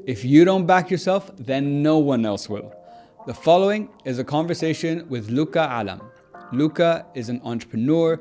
If you don't back yourself, then no one else will. The following is a conversation with Luca Allam. Luca is an entrepreneur,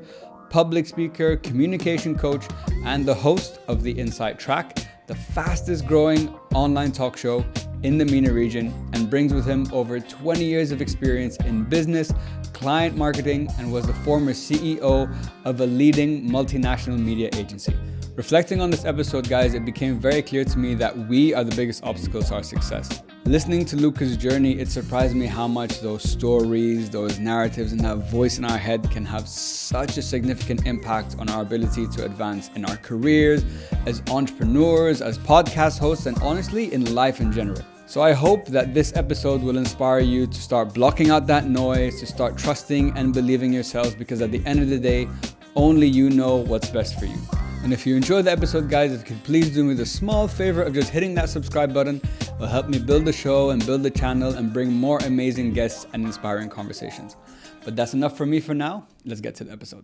public speaker, communication coach, and the host of the Insight Track, the fastest growing online talk show in the MENA region, and brings with him over 20 years of experience in business, client marketing, and was the former CEO of a leading multinational media agency. Reflecting on this episode, guys, it became very clear to me that we are the biggest obstacle to our success. Listening to Luca's journey, it surprised me how much those stories, those narratives, and that voice in our head can have such a significant impact on our ability to advance in our careers, as entrepreneurs, as podcast hosts, and honestly, in life in general. So I hope that this episode will inspire you to start blocking out that noise, to start trusting and believing yourselves, because at the end of the day, only you know what's best for you. And if you enjoyed the episode, guys, if you could please do me the small favor of just hitting that subscribe button, it will help me build the show and build the channel and bring more amazing guests and inspiring conversations. But that's enough for me for now. Let's get to the episode.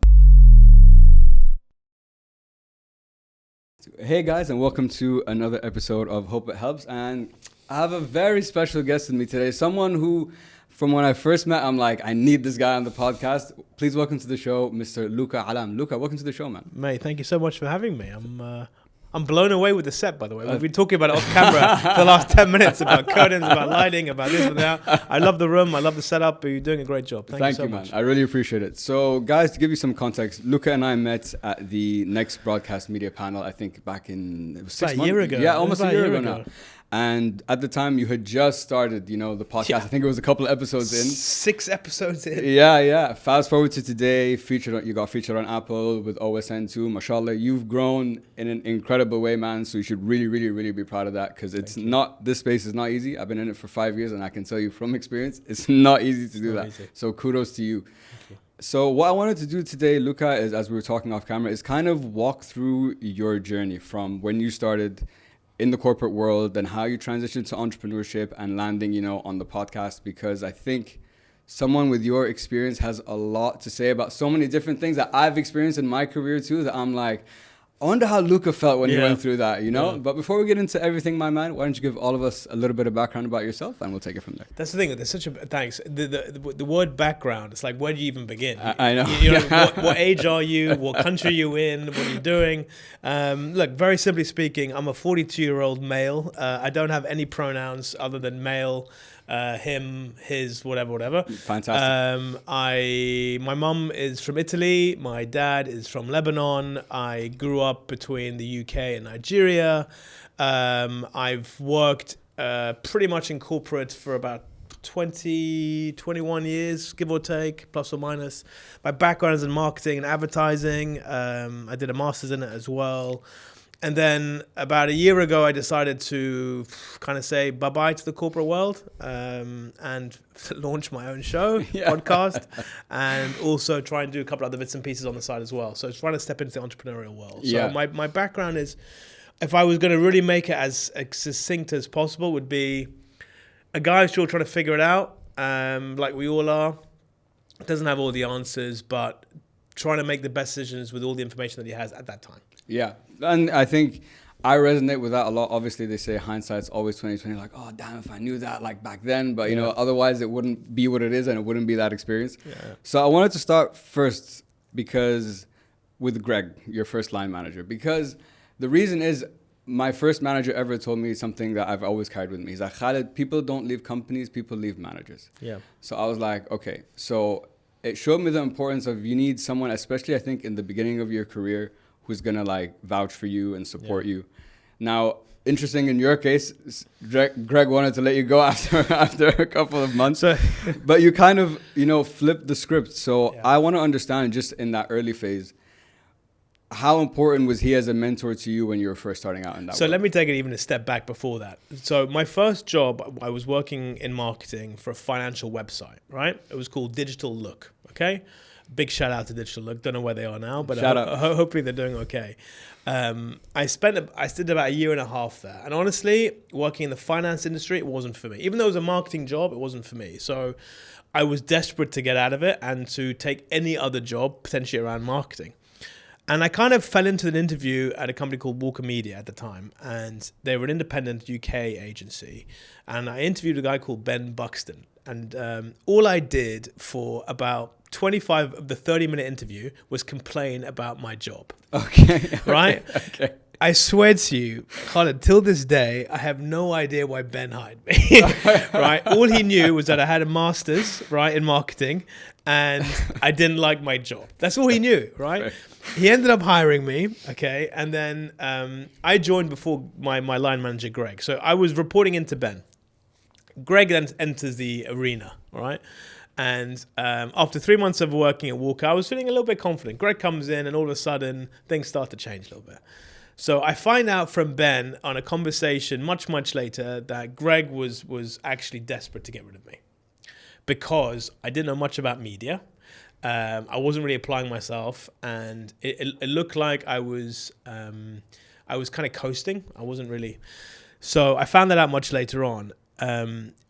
Hey guys, and welcome to another episode of Hope It Helps. And I have a very special guest with me today, someone who, from when I first met, I'm like, I need this guy on the podcast. Please welcome to the show, Mr. Luca Allam. Luca, welcome to the show, man. Mate, thank you so much for having me. I'm blown away with the set, by the way. We've been talking about it off camera for the last 10 minutes, about curtains, about lighting, about this and that. I love the room. I love the setup. You're doing a great job. Thank you so much. Man. I really appreciate it. So, guys, to give you some context, Luca and I met at the Next Broadcast Media Panel, I think back in, it was 6 months? A year ago. Yeah, almost a year ago now. And at the time, you had just started, the podcast. Yeah. I think it was a couple of episodes in. 6 episodes in. Yeah. Fast forward to today, you got featured on Apple with OSN2. Mashallah, you've grown in an incredible way, man. So you should really, really, really be proud of that, because this space is not easy. I've been in it for 5 years, and I can tell you from experience, it's not easy to do that. Easy. So kudos to you. So what I wanted to do today, Luca, is, as we were talking off camera, is kind of walk through your journey from when you started in the corporate world and how you transitioned to entrepreneurship and landing, on the podcast, because I think someone with your experience has a lot to say about so many different things that I've experienced in my career too, that I'm like, I wonder how Luca felt when he went through that, Yeah. But before we get into everything, my man, why don't you give all of us a little bit of background about yourself, and we'll take it from there. That's the thing. There's such a thanks. The word background. It's like, where do you even begin? I know. What age are you? What country are you in? What are you doing? Look, very simply speaking, I'm a 42-year-old male. I don't have any pronouns other than male. Him, his, whatever. Fantastic. My mum is from Italy. My dad is from Lebanon. I grew up between the UK and Nigeria. I've worked pretty much in corporate for about 21 years, give or take, plus or minus. My background is in marketing and advertising. I did a master's in it as well. And then about a year ago, I decided to kind of say bye-bye to the corporate world and launch my own show, podcast, and also try and do a couple other bits and pieces on the side as well. So trying to step into the entrepreneurial world. So my background is, if I was going to really make it as succinct as possible, would be a guy who's still trying to figure it out, like we all are. Doesn't have all the answers, but trying to make the best decisions with all the information that he has at that time. Yeah, and I think I resonate with that a lot. Obviously, they say hindsight's always 20/20. Like, oh damn, if I knew that like back then, but otherwise it wouldn't be what it is, and it wouldn't be that experience. Yeah. So I wanted to start first with Greg, your first line manager, because the reason is my first manager ever told me something that I've always carried with me. He's like, Khaled, people don't leave companies, people leave managers. Yeah. So I was like, okay, so it showed me the importance of, you need someone, especially I think in the beginning of your career, who's gonna like vouch for you and support you. Now, interesting in your case, Greg wanted to let you go after a couple of months, but you kind of flipped the script. So I want to understand, just in that early phase, how important was he as a mentor to you when you were first starting out in that? So let me take it even a step back before that. So my first job, I was working in marketing for a financial website, right? It was called Digital Look. Okay. Big shout out to Digital Look. Don't know where they are now, but hopefully they're doing okay. I spent about a year and a half there. And honestly, working in the finance industry, it wasn't for me. Even though it was a marketing job, it wasn't for me. So I was desperate to get out of it and to take any other job potentially around marketing. And I kind of fell into an interview at a company called Walker Media at the time, and they were an independent UK agency. And I interviewed a guy called Ben Buxton. And all I did for about 25 of the 30-minute interview was complain about my job. Okay. Right? Okay. I swear to you, Khaled, till this day, I have no idea why Ben hired me. Right? All he knew was that I had a master's, right, in marketing, and I didn't like my job. That's all he knew, right? He ended up hiring me, okay, and then I joined before my line manager, Greg. So I was reporting into Ben. Greg then enters the arena, right? And after 3 months of working at Walker, I was feeling a little bit confident. Greg comes in, and all of a sudden, things start to change a little bit. So I find out from Ben on a conversation much, much later that Greg was actually desperate to get rid of me because I didn't know much about media. I wasn't really applying myself, and it looked like I was kind of coasting. I wasn't really. So I found that out much later on.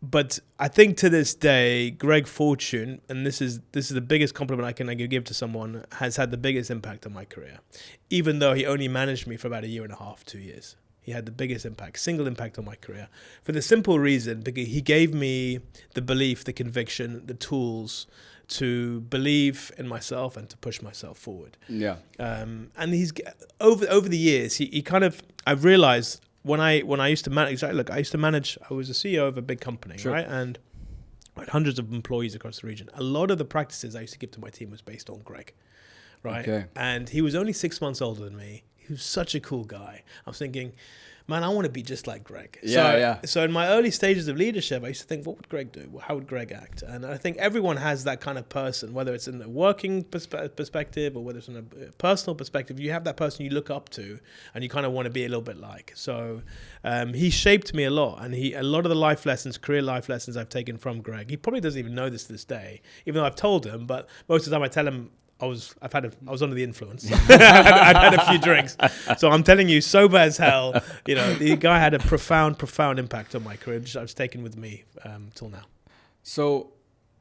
But I think to this day, Greg Fortune, and this is the biggest compliment I can give to someone, has had the biggest impact on my career. Even though he only managed me for about 1.5 years, 2 years. He had the biggest impact, single impact on my career. For the simple reason, because he gave me the belief, the conviction, the tools to believe in myself and to push myself forward. Yeah. And he's over the years, he kind of, I've realized when I used to manage, I was a CEO of a big company, Sure. right? And I had hundreds of employees across the region. A lot of the practices I used to give to my team was based on Greg, right? Okay. And he was only 6 months older than me. He was such a cool guy. I was thinking, man, I want to be just like Greg. So in my early stages of leadership, I used to think, what would Greg do? How would Greg act? And I think everyone has that kind of person, whether it's in a working perspective or whether it's in a personal perspective. You have that person you look up to and you kind of want to be a little bit like. So he shaped me a lot. And a lot of the career life lessons I've taken from Greg, he probably doesn't even know this to this day, even though I've told him. But most of the time I tell him, I was under the influence. I'd had a few drinks. So I'm telling you, sober as hell, the guy had a profound impact on my career, which I've taken with me till now. So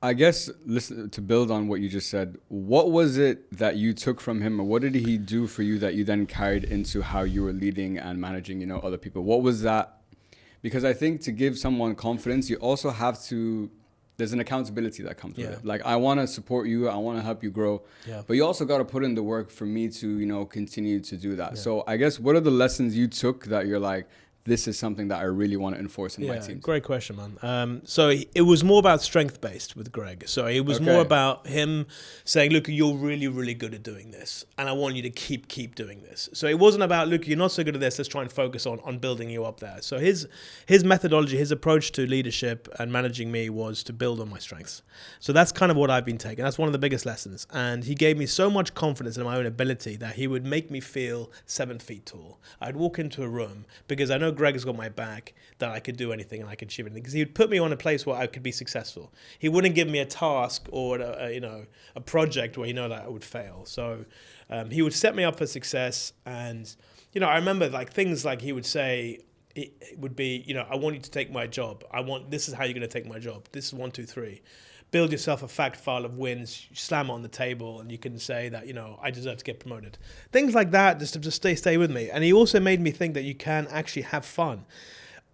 I guess to build on what you just said, what was it that you took from him, or what did he do for you that you then carried into how you were leading and managing, other people? What was that? Because I think to give someone confidence, you also have to, there's an accountability that comes with it. Like, I want to support you. I want to help you grow. Yeah. But you also got to put in the work for me to, continue to do that. Yeah. So I guess, what are the lessons you took that you're like, this is something that I really want to enforce in my team? Great question, man. So it was more about strength-based with Greg. So it was more about him saying, look, you're really, really good at doing this, and I want you to keep doing this. So it wasn't about, look, you're not so good at this, let's try and focus on building you up there. So his methodology, his approach to leadership and managing me was to build on my strengths. So that's kind of what I've been taking. That's one of the biggest lessons. And he gave me so much confidence in my own ability that he would make me feel 7 feet tall. I'd walk into a room because I know Greg has got my back, that I could do anything and I could achieve anything, because he would put me on a place where I could be successful. He wouldn't give me a task or a project where that I would fail. So he would set me up for success. And I remember things like he would say, it would be, I want you to take my job. This is how you're going to take my job. This is 1, 2, 3. Build yourself a fact file of wins, slam it on the table, and you can say that, I deserve to get promoted. Things like that just to stay with me. And he also made me think that you can actually have fun.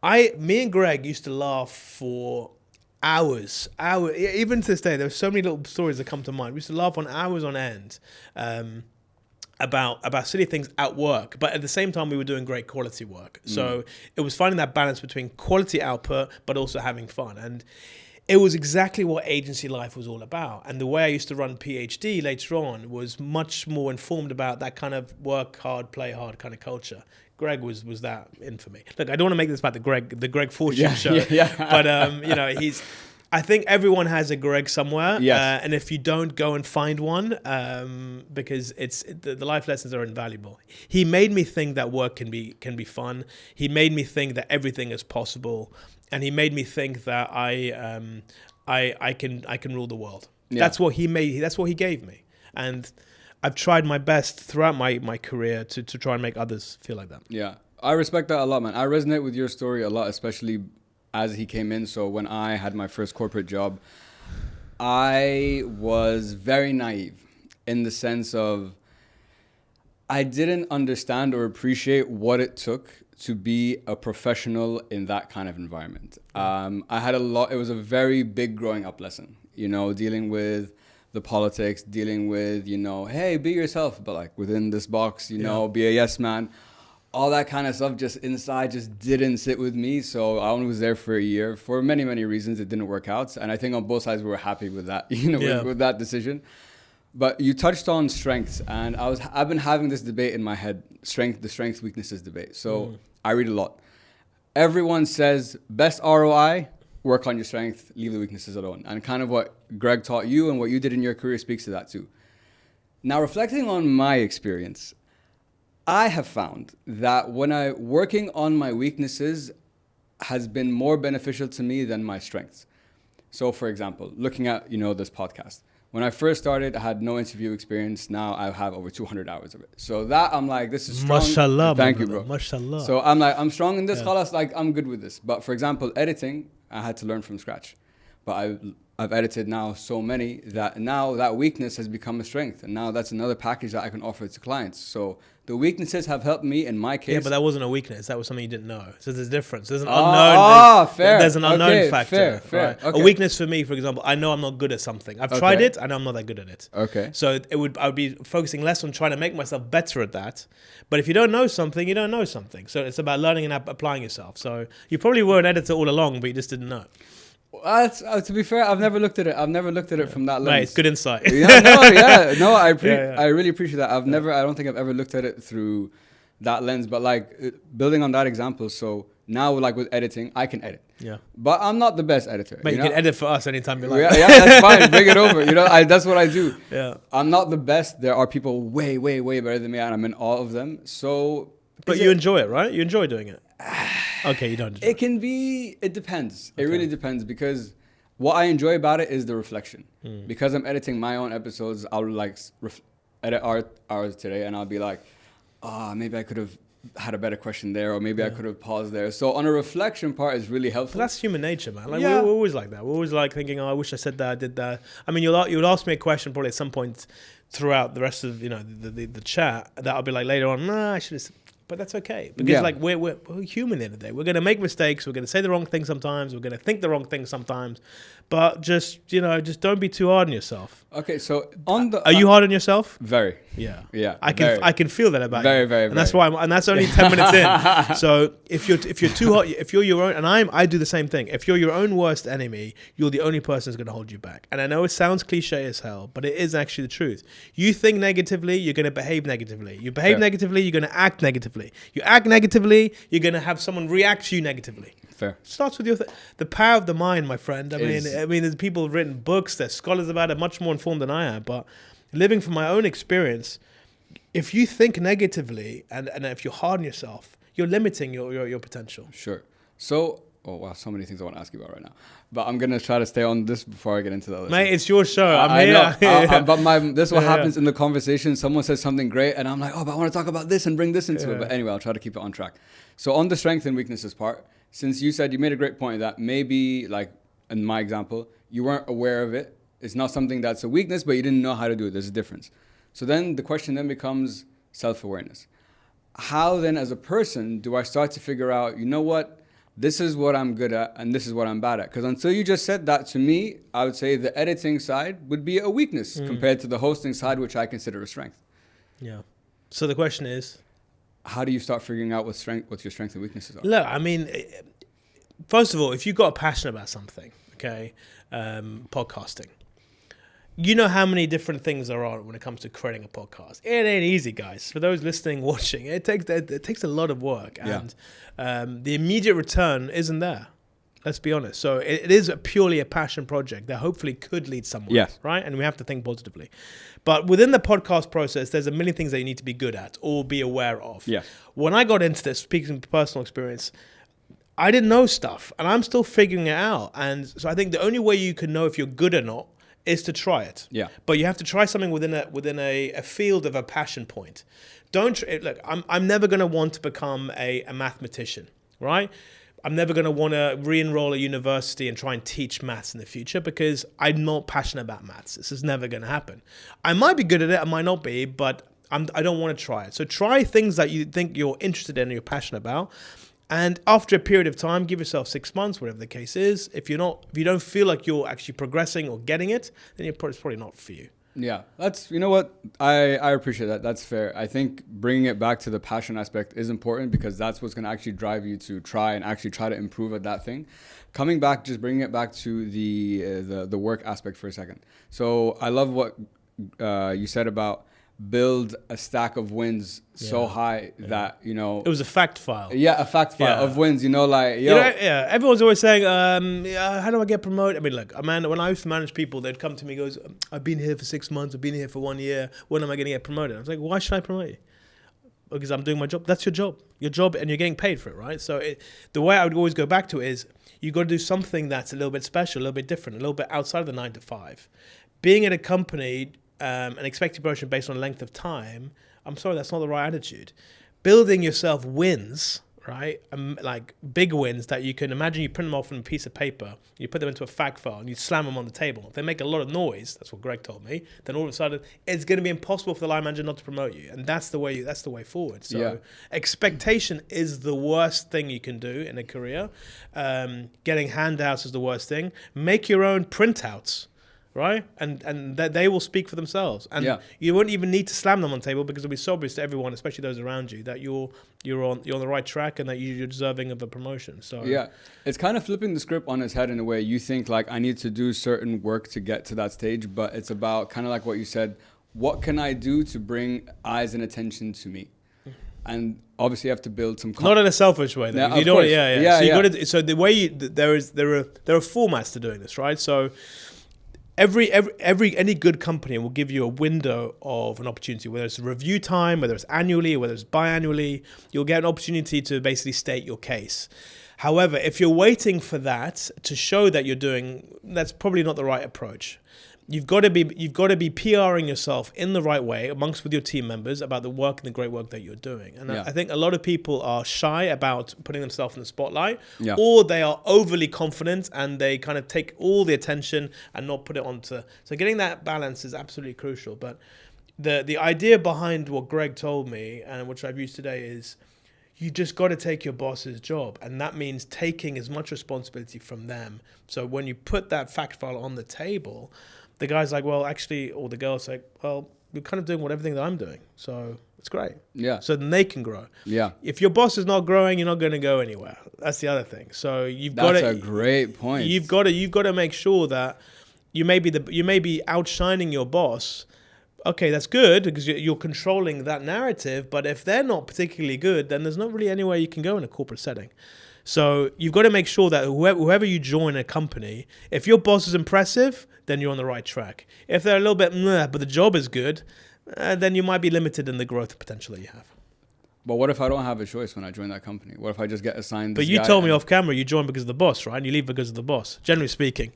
Me and Greg used to laugh for hours. Even to this day, there's so many little stories that come to mind. We used to laugh on hours on end about silly things at work, but at the same time we were doing great quality work. So it was finding that balance between quality output but also having fun. And it was exactly what agency life was all about. And the way I used to run PhD later on was much more informed about that kind of work hard, play hard kind of culture. Greg was that in for me. Look, I don't want to make this about the Greg Fortune show, but I think everyone has a Greg somewhere, and if you don't, go and find one, because the life lessons are invaluable. He made me think that work can be fun. He made me think that everything is possible, and he made me think that I can rule the world. Yeah. That's what he made. That's what he gave me, and I've tried my best throughout my career to try and make others feel like that. Yeah, I respect that a lot, man. I resonate with your story a lot, especially as he came in. So when I had my first corporate job, I was very naive in the sense of I didn't understand or appreciate what it took to be a professional in that kind of environment. I had it was a very big growing up lesson, dealing with the politics, dealing with, hey, be yourself, but like within this box, be a yes man. All that kind of stuff just inside just didn't sit with me. So I only was there for a year. For many, many reasons, it didn't work out. And I think on both sides, we were happy with that, with that decision. But you touched on strengths, and I've been having this debate in my head, the strengths, weaknesses debate. So I read a lot. Everyone says best ROI, work on your strength, leave the weaknesses alone. And kind of what Greg taught you and what you did in your career speaks to that too. Now, reflecting on my experience, I have found that working on my weaknesses has been more beneficial to me than my strengths. So for example, looking at, this podcast. When I first started, I had no interview experience. Now I have over 200 hours of it. So that I'm like, this is strong. Mashallah. Thank you, bro. Mashallah. So I'm like, I'm strong in this. Khalas, like I'm good with this. But for example, editing, I had to learn from scratch. But I've edited now so many that now that weakness has become a strength. And now that's another package that I can offer to clients. So the weaknesses have helped me in my case. Yeah, but that wasn't a weakness. That was something you didn't know. So there's a difference. There's an unknown. Fair. There's an unknown factor. Fair. Right? Okay. A weakness for me, for example, I know I'm not good at something. I've tried it. I know I'm not that good at it. Okay. So I would be focusing less on trying to make myself better at that. But if you don't know something, you don't know something. So it's about learning and applying yourself. So you probably were an editor all along, but you just didn't know. To be fair, I've never looked at it from that lens. Right, it's good insight. I really appreciate that. I don't think I've ever looked at it through that lens, but like building on that example. So now like with editing, I can edit. Yeah. But I'm not the best editor. But you can edit for us anytime you like. Yeah, that's fine. Bring it over. That's what I do. Yeah. I'm not the best. There are people way, way, way better than me, and I'm in all of them. So. But you enjoy it, right? You enjoy doing it. Okay, you don't. It depends. Okay. It really depends, because what I enjoy about it is the reflection. Because I'm editing my own episodes, I'll like edit ours today, and I'll be like, maybe I could have had a better question there, or maybe I could have paused there. So on a reflection part is really helpful. But that's human nature, man. Like we're always like that. We're always like thinking, I wish I said that, I did that. I mean, you would ask me a question probably at some point throughout the rest of the chat that I'll be like later on, I should have. But that's okay, because like we're human in the day. We're gonna make mistakes. We're gonna say the wrong thing sometimes. We're gonna think the wrong thing sometimes. But just don't be too hard on yourself. Okay, so are you hard on yourself? Very. Yeah. I can feel that about you. Very. And that's why and that's only 10 minutes in. So if you're too hot, if you're your own, and I do the same thing. If you're your own worst enemy, you're the only person who's gonna hold you back. And I know it sounds cliche as hell, but it is actually the truth. You think negatively, you're gonna behave negatively. You behave negatively, you're gonna act negatively. You act negatively, you're going to have someone react to you negatively. Fair. It starts with the power of the mind, my friend. I mean, there's people who've written books, there's scholars about it, much more informed than I am. But living from my own experience, if you think negatively and if you're hard on yourself, you're limiting your potential. Sure. So, so many things I want to ask you about right now. But I'm going to try to stay on this before I get into the other Mate, stuff. it's your show. I'm here. Know. But this is what happens in the conversation. Someone says something great, and I'm like, but I want to talk about this and bring this into it. But anyway, I'll try to keep it on track. So on the strength and weaknesses part, since you said, you made a great point that maybe, like in my example, you weren't aware of it. It's not something that's a weakness, but you didn't know how to do it. There's a difference. So then the question then becomes self-awareness. How then as a person do I start to figure out, you know what? This is what I'm good at and this is what I'm bad at. Because until you just said that to me, I would say the editing side would be a weakness compared to the hosting side, which I consider a strength. Yeah. So the question is, how do you start figuring out what your strengths and weaknesses are? Look, I mean, first of all, if you've got a passion about something, okay, podcasting, you know how many different things there are when it comes to creating a podcast. It ain't easy, guys. For those listening, watching, it takes a lot of work, and the immediate return isn't there. Let's be honest. So it is purely a passion project that hopefully could lead somewhere. Yes. Right? And we have to think positively. But within the podcast process, there's a million things that you need to be good at or be aware of. Yeah. When I got into this, speaking from personal experience, I didn't know stuff, and I'm still figuring it out. And so I think the only way you can know if you're good or not is to try it. Yeah. But you have to try something within a field of a passion point. Look, I'm never going to want to become a mathematician, right? I'm never going to want to re-enroll at university and try and teach maths in the future because I'm not passionate about maths. This is never going to happen. I might be good at it, I might not be, but I don't want to try it. So try things that you think you're interested in and you're passionate about. And after a period of time, give yourself 6 months, whatever the case is. If you don't feel like you're actually progressing or getting it, then it's probably not for you. Yeah, that's, you know what, I appreciate that. That's fair. I think bringing it back to the passion aspect is important because that's what's going to actually drive you to try to improve at that thing. Coming back, just bringing it back to the work aspect for a second. So I love what you said about build a stack of wins so high that, you know, it was a fact file. Yeah, a fact file of wins, you know, like, everyone's always saying, how do I get promoted? I mean, look, Amanda, when I used to manage people, they'd come to me and goes, I've been here for 6 months, I've been here for 1 year, when am I going to get promoted? I was like, why should I promote you? Because I'm doing my job. That's your job, and you're getting paid for it, right? So the way I would always go back to it is, you got to do something that's a little bit special, a little bit different, a little bit outside of the 9 to 5. Being at a company and expecting promotion based on length of time, I'm sorry, that's not the right attitude. Building yourself wins, right? Like big wins that you can imagine, you print them off on a piece of paper, you put them into a fact file and you slam them on the table. If they make a lot of noise, that's what Greg told me, then all of a sudden it's going to be impossible for the line manager not to promote you. And that's the way forward. So expectation is the worst thing you can do in a career. Getting handouts is the worst thing. Make your own printouts. Right, and they will speak for themselves, and you won't even need to slam them on the table because it'll be so obvious to everyone, especially those around you, that you're on the right track and that you're deserving of a promotion. So it's kind of flipping the script on its head in a way. You think like I need to do certain work to get to that stage, but it's about kind of like what you said. What can I do to bring eyes and attention to me? And obviously, you have to build some. Not in a selfish way, though. You don't. So you got to. So the way there are formats to doing this, right? So. Any good company will give you a window of an opportunity, whether it's review time, whether it's annually, whether it's biannually, you'll get an opportunity to basically state your case. However, if you're waiting for that to show that you're doing, that's probably not the right approach. You've got to be PRing yourself in the right way amongst with your team members about the work and the great work that you're doing. And I think a lot of people are shy about putting themselves in the spotlight, or they are overly confident and they kind of take all the attention and not put it onto. So getting that balance is absolutely crucial. But the idea behind what Greg told me and which I've used today is, you just got to take your boss's job. And that means taking as much responsibility from them. So when you put that fact file on the table, the guy's like, well, actually, or the girl's like, well, you're kind of doing everything that I'm doing. So it's great. Yeah. So then they can grow. Yeah. If your boss is not growing, you're not going to go anywhere. That's the other thing. So that's a great point. You've got to make sure that you may be outshining your boss. Okay, that's good because you're controlling that narrative. But if they're not particularly good, then there's not really anywhere you can go in a corporate setting. So you've got to make sure that whoever you join a company, if your boss is impressive, then you're on the right track. If they're a little bit but the job is good, then you might be limited in the growth potential that you have. But what if I don't have a choice when I join that company? What if I just get assigned this But you told me off camera you joined because of the boss, right? And you leave because of the boss, generally speaking.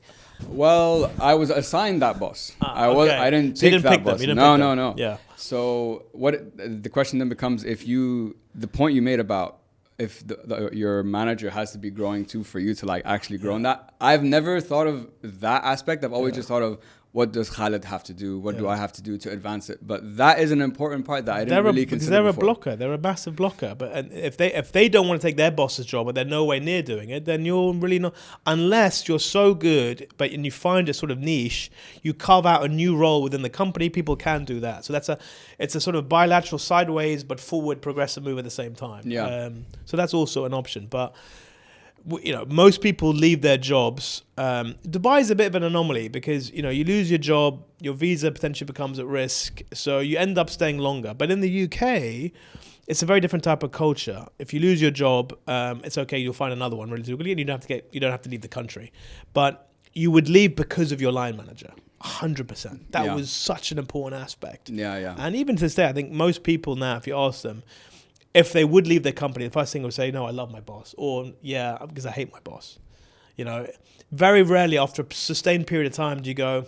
Well, I was assigned that boss. I didn't pick that boss. No. Yeah. So the question then becomes, the point you made about if your manager has to be growing too for you to like actually grow in that. I've never thought of that aspect. I've always just thought of, what does Khaled have to do? What do I have to do to advance it? But that is an important part that I didn't really consider they're before. A blocker. They're a massive blocker. But if they don't want to take their boss's job, but they're nowhere near doing it, then you're really not. Unless you're so good, and you find a sort of niche, you carve out a new role within the company. People can do that. So it's a sort of bilateral, sideways but forward, progressive move at the same time. Yeah. So that's also an option, but. Most people leave their jobs. Dubai is a bit of an anomaly because, you lose your job, your visa potentially becomes at risk, so you end up staying longer. But in the UK, it's a very different type of culture. If you lose your job, it's okay, you'll find another one relatively, and you don't have to leave the country. But you would leave because of your line manager. 100%. That was such an important aspect. Yeah. And even to this day, I think most people now, if you ask them, if they would leave their company, the first thing they would say, no, I love my boss. Or, yeah, because I hate my boss. Very rarely after a sustained period of time do you go,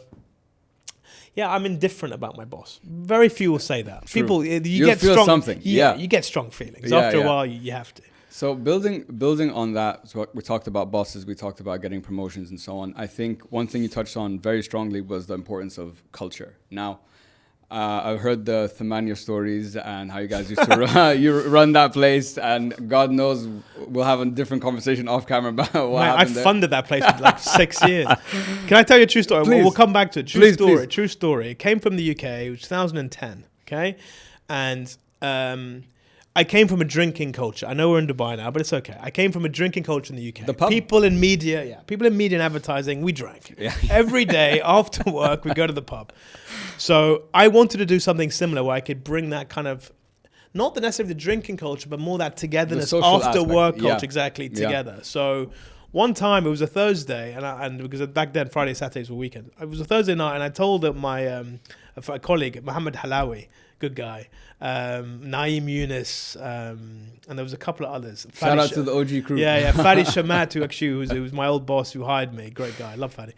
yeah, I'm indifferent about my boss. Very few will say that. True. People, you get feel strong, something. Yeah, you get strong feelings. After a while, you have to. So building on that, so we talked about bosses, we talked about getting promotions and so on. I think one thing you touched on very strongly was the importance of culture. Now, I've heard the Thamania stories and how you guys used to run that place, and God knows we'll have a different conversation off camera about what Man, I happened there. funded that place for like 6 years. Can I tell you a true story? Please. We'll come back to it. Please. True story. It came from the UK. It was 2010. Okay, and I came from a drinking culture. I know we're in Dubai now, but it's okay. I came from a drinking culture in the UK. The pub? People in media and advertising, we drank. Yeah. Every day after work, we go to the pub. So I wanted to do something similar where I could bring that kind of, not the necessarily the drinking culture, but more that togetherness after work culture, exactly, together. So one time it was a Thursday, and because back then Friday, Saturdays were weekends. It was a Thursday night, and I told my a colleague, Mohammed Halawi, good guy, Naeem Yunus, and there was a couple of others. Shout out to the OG crew. Yeah, Fadi Shamat, who was my old boss who hired me. Great guy, I love Fadi.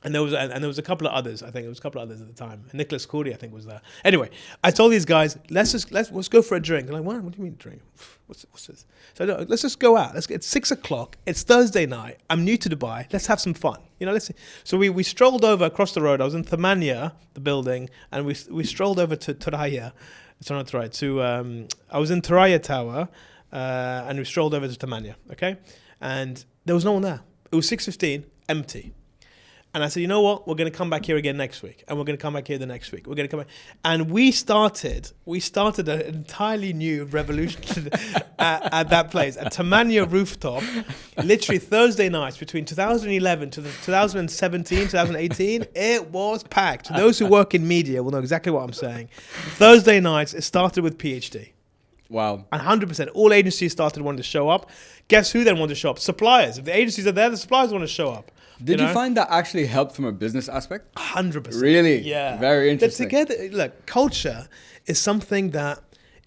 And there was a couple of others. I think there was a couple of others at the time. And Nicholas Cordy, I think, was there. Anyway, I told these guys, let's go for a drink. They're like, what? What do you mean drink? What's this? So no, let's just go out. It's 6 o'clock. It's Thursday night. I'm new to Dubai. Let's have some fun. Let's see. So we strolled over across the road. I was in Thamania, the building, and we strolled over to Thuraya. It's not Thuraya. I was in Thuraya Tower, and we strolled over to Thamania. Okay, and there was no one there. It was 6:15, empty. And I said, you know what? We're going to come back here again next week. And we're going to come back here the next week. We're going to come back. And we started an entirely new revolution at that place, at Tamania Rooftop, literally Thursday nights between 2011 to 2017, 2018. It was packed. Those who work in media will know exactly what I'm saying. Thursday nights, it started with PhD. Wow. 100%. All agencies started wanting to show up. Guess who then wanted to show up? Suppliers. If the agencies are there, the suppliers want to show up. Did you find that actually helped from a business aspect? 100%. Really? Yeah. Very interesting. Look, culture is something that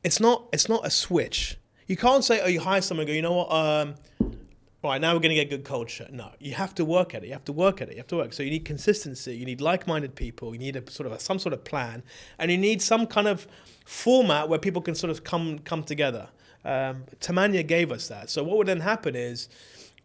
it's not a switch. You can't say, you hire someone and go, you know what, right, now we're going to get good culture. No, you have to work at it. You have to work. So you need consistency. You need like-minded people. You need some sort of plan. And you need some kind of format where people can sort of come together. Tamania gave us that. So what would then happen is,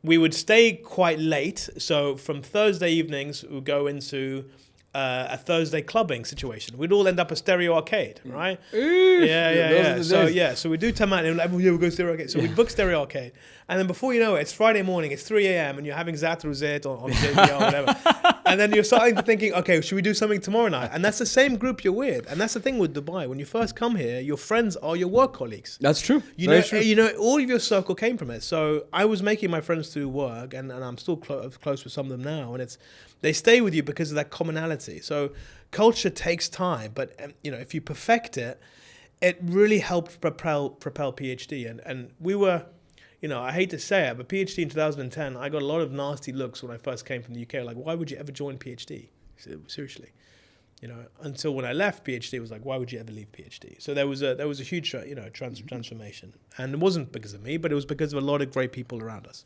we would stay quite late. So from Thursday evenings, we would go into a Thursday clubbing situation. We'd all end up at Stereo Arcade, right? Yeah. So we do Taman, and like, we'll go Stereo Arcade. So we'd book Stereo Arcade. And then before you know it, it's Friday morning, it's 3 a.m. and you're having Zat Rosette on JBL or whatever. And then you're starting to thinking, okay, should we do something tomorrow night? And that's the same group you're with. And that's the thing with Dubai. When you first come here, your friends are your work colleagues. That's true. You know, all of your circle came from it. So I was making my friends through work, and I'm still close with some of them now. And they stay with you because of that commonality. So culture takes time, but if you perfect it, it really helped propel PhD. And we were, I hate to say it, but PhD in 2010, I got a lot of nasty looks when I first came from the UK. Like, why would you ever join PhD? Seriously. Until when I left PhD, it was like, why would you ever leave PhD? So there was a huge, transformation. And it wasn't because of me, but it was because of a lot of great people around us.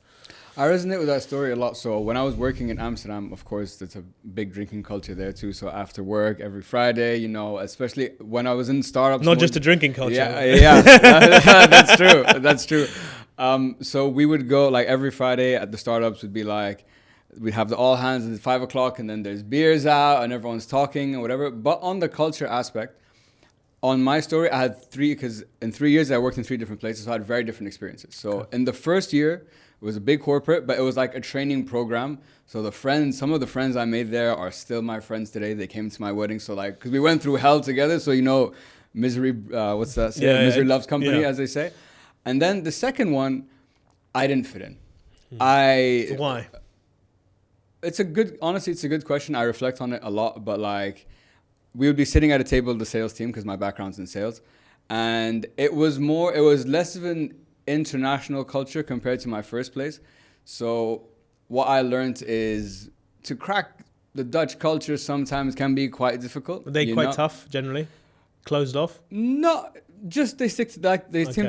I resonate with that story a lot. So when I was working in Amsterdam, of course, there's a big drinking culture there too. So after work, every Friday, especially when I was in startups. Not just a drinking culture. Yeah, that's true. So we would go like every Friday at the startups would be like, we'd have the all hands at 5 o'clock and then there's beers out and everyone's talking and whatever. But on the culture aspect, on my story, I had because in 3 years I worked in 3 different places, so I had very different experiences. So in the first year, it was a big corporate, but it was like a training program. So some of the friends I made there are still my friends today. They came to my wedding. So because we went through hell together. So, misery, what's that? Misery loves company, as they say. And then the second one, I didn't fit in. Why? Honestly, it's a good question. I reflect on it a lot, but we would be sitting at a table, the sales team, because my background's in sales. And it was less of an international culture compared to my first place. So what I learned is to crack the Dutch culture sometimes can be quite difficult. Are they quite tough generally? Closed off? No, just they stick to that. They seem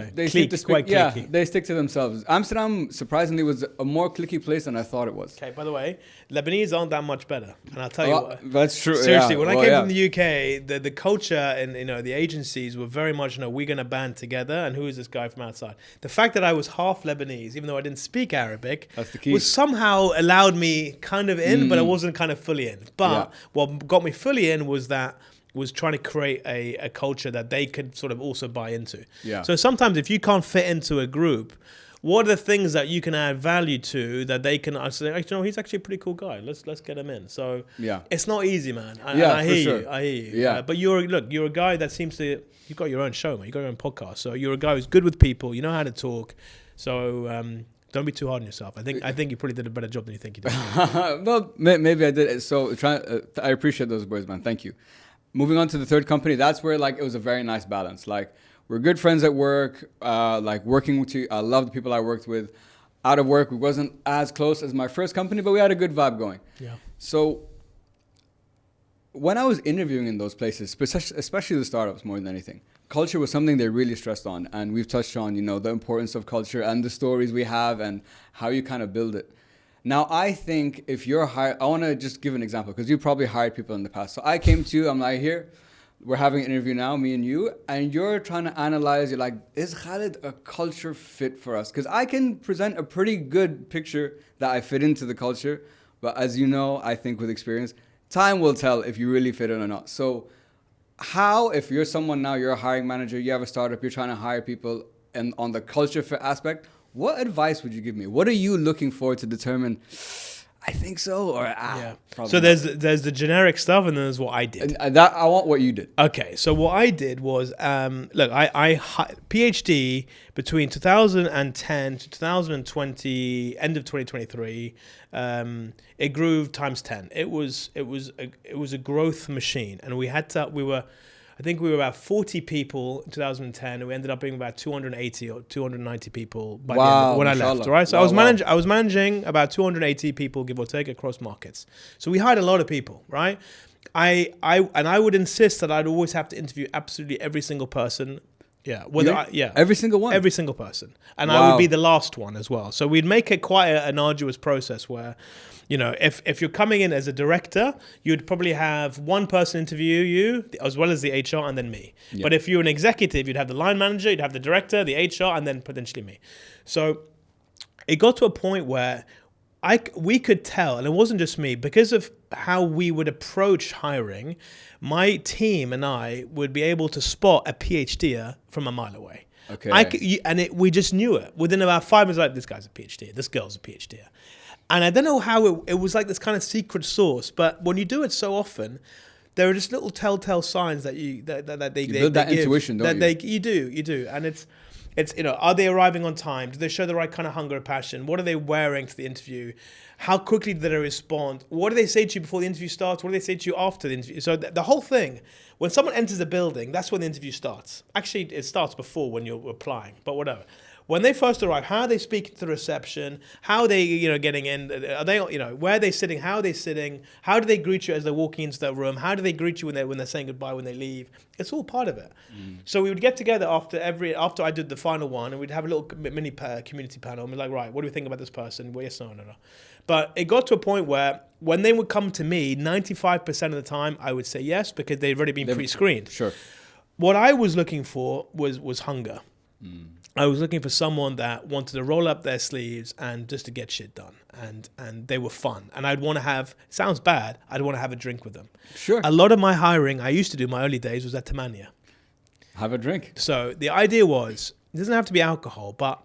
to speak. Quite cliquey. They stick to themselves. Amsterdam surprisingly was a more cliquey place than I thought it was. Okay, by the way, Lebanese aren't that much better, and I'll tell you what. That's true. Seriously, when I came from the UK, the culture and the agencies were very much we're going to band together, and who is this guy from outside? The fact that I was half Lebanese, even though I didn't speak Arabic, that's the key. Was somehow allowed me kind of in, but I wasn't kind of fully in. But what got me fully in was that was trying to create a culture that they could sort of also buy into. Yeah. So sometimes if you can't fit into a group, what are the things that you can add value to that they can say, you know, he's actually a pretty cool guy. Let's get him in. So Yeah. it's not easy, man. And Yeah, I for hear sure. you. I hear you. Yeah. But you're a guy that seems to, you've got your own show, man. You've got your own podcast. So you're a guy who's good with people. You know how to talk. So don't be too hard on yourself. I think you probably did a better job than you think you did. Well, maybe I did. So I appreciate those words, man. Thank you. Moving on to the third company, that's where like it was a very nice balance. Like we're good friends at work. Like working with you, I love the people I worked with. Out of work, we wasn't as close as my first company, but we had a good vibe going. Yeah. So when I was interviewing in those places, especially the startups more than anything, culture was something they really stressed on. And we've touched on, you know, the importance of culture and the stories we have and how you kind of build it. Now, I think if you're hired, I want to just give an example because you probably hired people in the past. So I came to you, I'm like, here, we're having an interview now, me and you, and you're trying to analyze, you're like, is Khalid a culture fit for us? Because I can present a pretty good picture that I fit into the culture. But as you know, I think with experience, time will tell if you really fit in or not. So how, if you're someone now, you're a hiring manager, you have a startup, you're trying to hire people, and on the culture fit aspect, what advice would you give me? What are you looking for to determine, I think so, or probably So not? there's the generic stuff, and then there's what I did. And that I want what you did. Okay, so what I did was, look, I PhD between 2010 to 2020, end of 2023. It grew times 10. It was a growth machine, and I think we were about 40 people in 2010, and we ended up being about 280 or 290 people by the end when I left. Right, so I was managing about 280 people, give or take, across markets. So we hired a lot of people, right? I would insist that I'd always have to interview absolutely every single person. Yeah, Every single one. Every single person, and I would be the last one as well. So we'd make it quite an arduous process where, you know, if you're coming in as a director, you'd probably have one person interview you as well as the HR and then me. Yeah. But if you're an executive, you'd have the line manager, you'd have the director, the HR, and then potentially me. So it got to a point where we could tell, and it wasn't just me, because of how we would approach hiring, my team and I would be able to spot a PhDer from a mile away. Okay. We just knew it. Within about 5 minutes, like, this guy's a PhD, this girl's a PhD. And I don't know how it was like this kind of secret sauce, but when you do it so often, there are just little telltale signs that they build that give, intuition, don't you? You do, and it's you know, are they arriving on time? Do they show the right kind of hunger and passion? What are they wearing to the interview? How quickly do they respond? What do they say to you before the interview starts? What do they say to you after the interview? So the whole thing, when someone enters the building, that's when the interview starts. Actually, it starts before when you're applying, but whatever. When they first arrive, how are they speaking to the reception? How are they, you know, getting in? Are they, you know, where are they sitting? How are they sitting? How do they greet you as they're walking into that room? How do they greet you when they're saying goodbye when they leave? It's all part of it. So we would get together after I did the final one, and we'd have a little mini community panel, and we're like, right, what do we think about this person? Well, yes, no. But it got to a point where when they would come to me, 95% of the time I would say yes, because they'd already been pre-screened. Sure. What I was looking for was hunger. I was looking for someone that wanted to roll up their sleeves and just to get shit done. And they were fun. And I'd want to have, sounds bad, I'd want to have a drink with them. Sure. A lot of my hiring I used to do in my early days was at Tamania. Have a drink. So the idea was, it doesn't have to be alcohol, but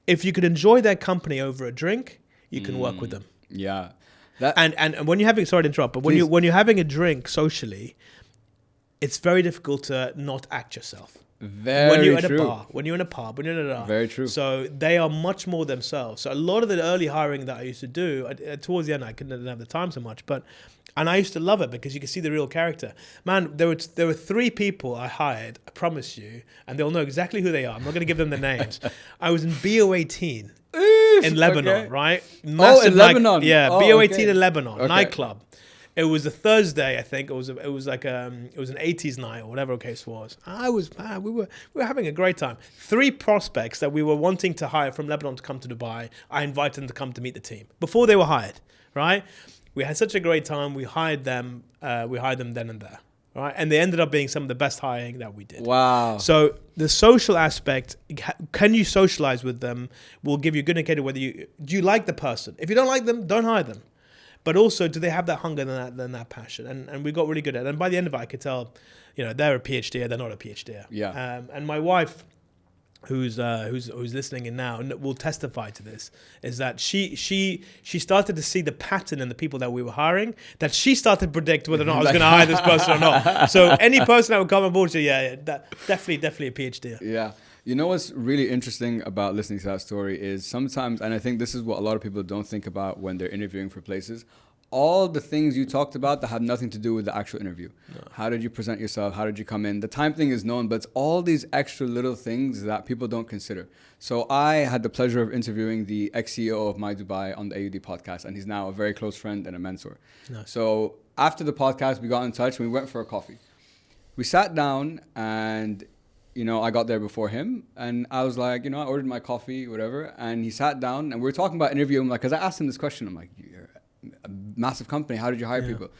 if you could enjoy their company over a drink, you can work with them. Yeah. And when you're having, sorry to interrupt, but when you're having a drink socially, it's very difficult to not act yourself. When you're at a bar, when you're in a pub, when you're in a bar. Very true. So they are much more themselves. So a lot of the early hiring that I used to do, towards the end, I didn't have the time so much, and I used to love it because you could see the real character. Man, there were 3 people I hired, I promise you, and they'll know exactly who they are. I'm not going to give them the names. I was in BO18 in Lebanon, right? Massive in Lebanon? BO18 in Lebanon, nightclub. It was a Thursday, I think. It was an 80s night or whatever the case was. We were having a great time. 3 prospects that we were wanting to hire from Lebanon to come to Dubai. I invited them to come to meet the team before they were hired, right? We had such a great time. We hired them then and there, right? And they ended up being some of the best hiring that we did. Wow. So the social aspect, can you socialize with them, will give you a good indicator whether do you like the person. If you don't like them, don't hire them. but also do they have that hunger and that passion? And we got really good at it. And by the end of it, I could tell, they're a PhD, they're not a PhD. Yeah. And my wife, who's listening in now and will testify to this, is that she started to see the pattern in the people that we were hiring, that she started to predict whether or not I was going to hire this person or not. So any person that would come on board, that definitely a PhD. Yeah. You know what's really interesting about listening to that story is sometimes, and I think this is what a lot of people don't think about when they're interviewing for places, all the things you talked about that have nothing to do with the actual interview. No. How did you present yourself? How did you come in? The time thing is known, but it's all these extra little things that people don't consider. So I had the pleasure of interviewing the ex-CEO of My Dubai on the AUD podcast, and he's now a very close friend and a mentor. Nice. So after the podcast, we got in touch and we went for a coffee. We sat down and I got there before him and I was like, I ordered my coffee, whatever. And he sat down and we were talking about interviewing. Like, cause I asked him this question. I'm like, you're a massive company. How did you hire people?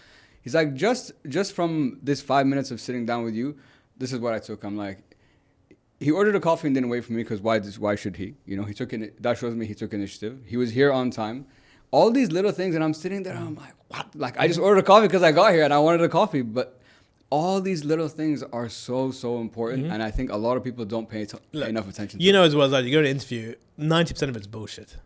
He's like, just from this 5 minutes of sitting down with you, this is what I took. I'm like, he ordered a coffee and didn't wait for me because why should he? He took that shows me he took initiative. He was here on time. All these little things. And I'm sitting there and I'm like, what? Like, I just ordered a coffee because I got here and I wanted a coffee. But all these little things are so important, and I think a lot of people don't pay enough attention to. As well as that, you go to an interview, 90% of it's bullshit.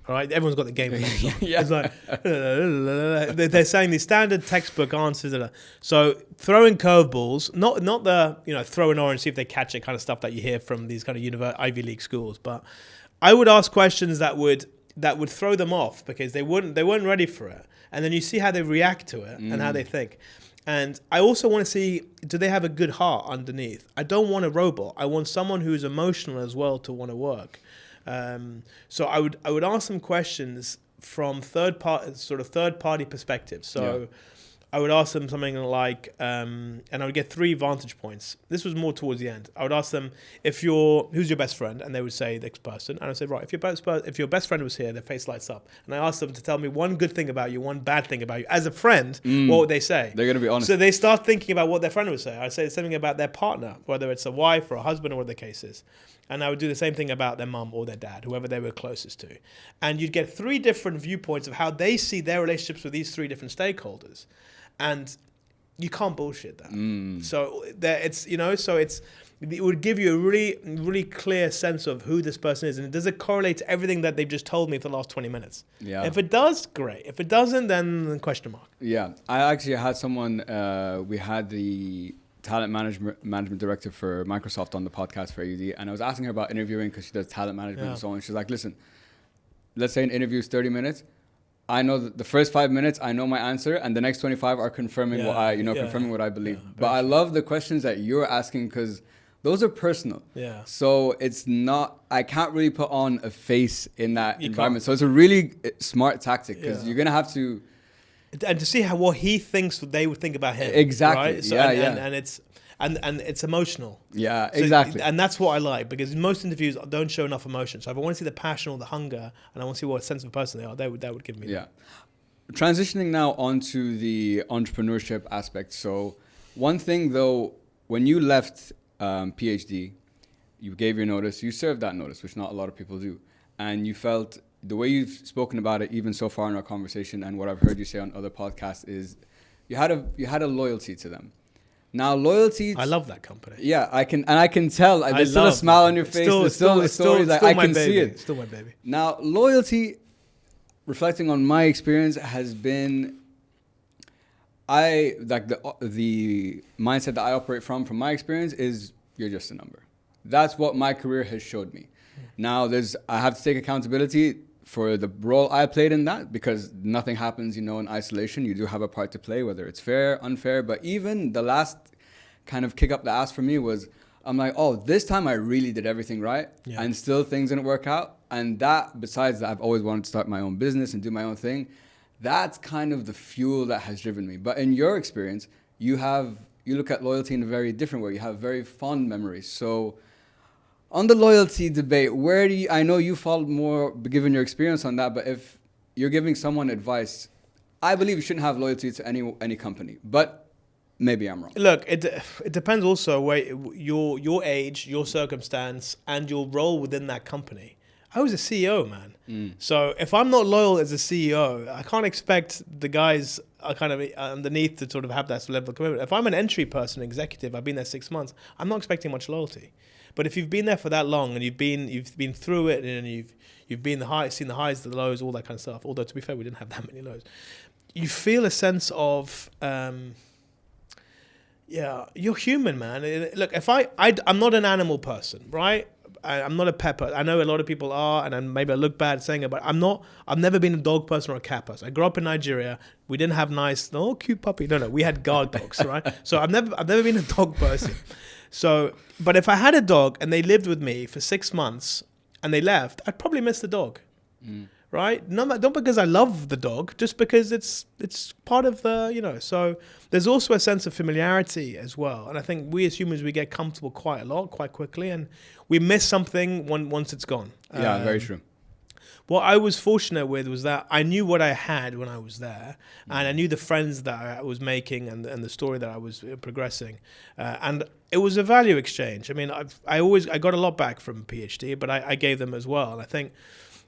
All right, everyone's got the game. Yeah. It's like they're saying these standard textbook answers. So throwing curveballs, not the throw an orange, see if they catch it kind of stuff that you hear from these kind of Ivy League schools. But I would ask questions that would throw them off because they weren't ready for it, and then you see how they react to it and how they think. And I also want to see, do they have a good heart underneath? I don't want a robot. I want someone who's emotional as well to want to work. So I would ask them questions from third party perspective. So I would ask them something like, and I would get 3 vantage points. This was more towards the end. I would ask them, who's your best friend? And they would say this person. And I'd say, right, if your best friend was here, their face lights up. And I asked them to tell me one good thing about you, one bad thing about you. As a friend, what would they say? They're going to be honest. So they start thinking about what their friend would say. I'd say something about their partner, whether it's a wife or a husband or whatever the case is. And I would do the same thing about their mum or their dad, whoever they were closest to. And you'd get 3 different viewpoints of how they see their relationships with these 3 different stakeholders. And you can't bullshit that. So it would give you a really, really clear sense of who this person is. And does it correlate to everything that they've just told me for the last 20 minutes? Yeah. If it does, great. If it doesn't, then question mark. Yeah. I actually had someone, we had the talent management director for Microsoft on the podcast for AUD. And I was asking her about interviewing because she does talent management and so on. She's like, listen, let's say an interview is 30 minutes. I know that the first 5 minutes, I know my answer, and the next 25 are confirming what I believe. But I love the questions that you're asking because those are personal. Yeah. So it's not, I can't really put on a face in that environment. So it's a really smart tactic because you're going to have to. And to see what he thinks they would think about him. Exactly. Right? So, and it's emotional. Yeah, exactly. And that's what I like because most interviews don't show enough emotion. So if I want to see the passion or the hunger and I want to see what sense of a person they are, that would give me that. Transitioning now onto the entrepreneurship aspect. So one thing though, when you left PhD, you gave your notice, you served that notice, which not a lot of people do. And you felt, the way you've spoken about it, even so far in our conversation and what I've heard you say on other podcasts is you had a loyalty to them. Now loyalty. I love that company. Yeah, I can tell. There's still a smile on your face. There's still the stories. I can see it. Still my baby. Now loyalty, reflecting on my experience, has been. The mindset that I operate from my experience is you're just a number. That's what my career has showed me. Now I have to take accountability for the role I played in that because nothing happens, in isolation. You do have a part to play, whether it's fair, unfair. But even the last kind of kick up the ass for me was, I'm like, oh, this time I really did everything right. Yeah. And still things didn't work out. And that, besides that, I've always wanted to start my own business and do my own thing. That's kind of the fuel that has driven me. But in your experience, you look at loyalty in a very different way. You have very fond memories. So on the loyalty debate, I know you followed more given your experience on that, but if you're giving someone advice, I believe you shouldn't have loyalty to any company, but maybe I'm wrong. Look, it depends also where your age, your circumstance, and your role within that company. I was a CEO, man. So if I'm not loyal as a CEO, I can't expect the guys kind of underneath to sort of have that level of commitment. If I'm an entry person, executive, I've been there 6 months, I'm not expecting much loyalty. But if you've been there for that long and you've been through it and you've been seen the highs, the lows, all that kind of stuff. Although to be fair, we didn't have that many lows. You feel a sense of you're human, man. Look, if I'm not an animal person, right? I'm not a pet person. I know a lot of people are, and maybe I look bad saying it, but I've never been a dog person or a cat person. I grew up in Nigeria. We didn't have cute puppy. No, we had guard dogs, right? So I've never been a dog person. So, but if I had a dog and they lived with me for 6 months and they left, I'd probably miss the dog, right? Not because I love the dog, just because it's part of the, So there's also a sense of familiarity as well. And I think we as humans, we get comfortable quite quickly, and we miss something once it's gone. Yeah, very true. What I was fortunate with was that I knew what I had when I was there, and I knew the friends that I was making and the story that I was progressing, and it was a value exchange. I mean, I got a lot back from PhD, but I gave them as well. And I think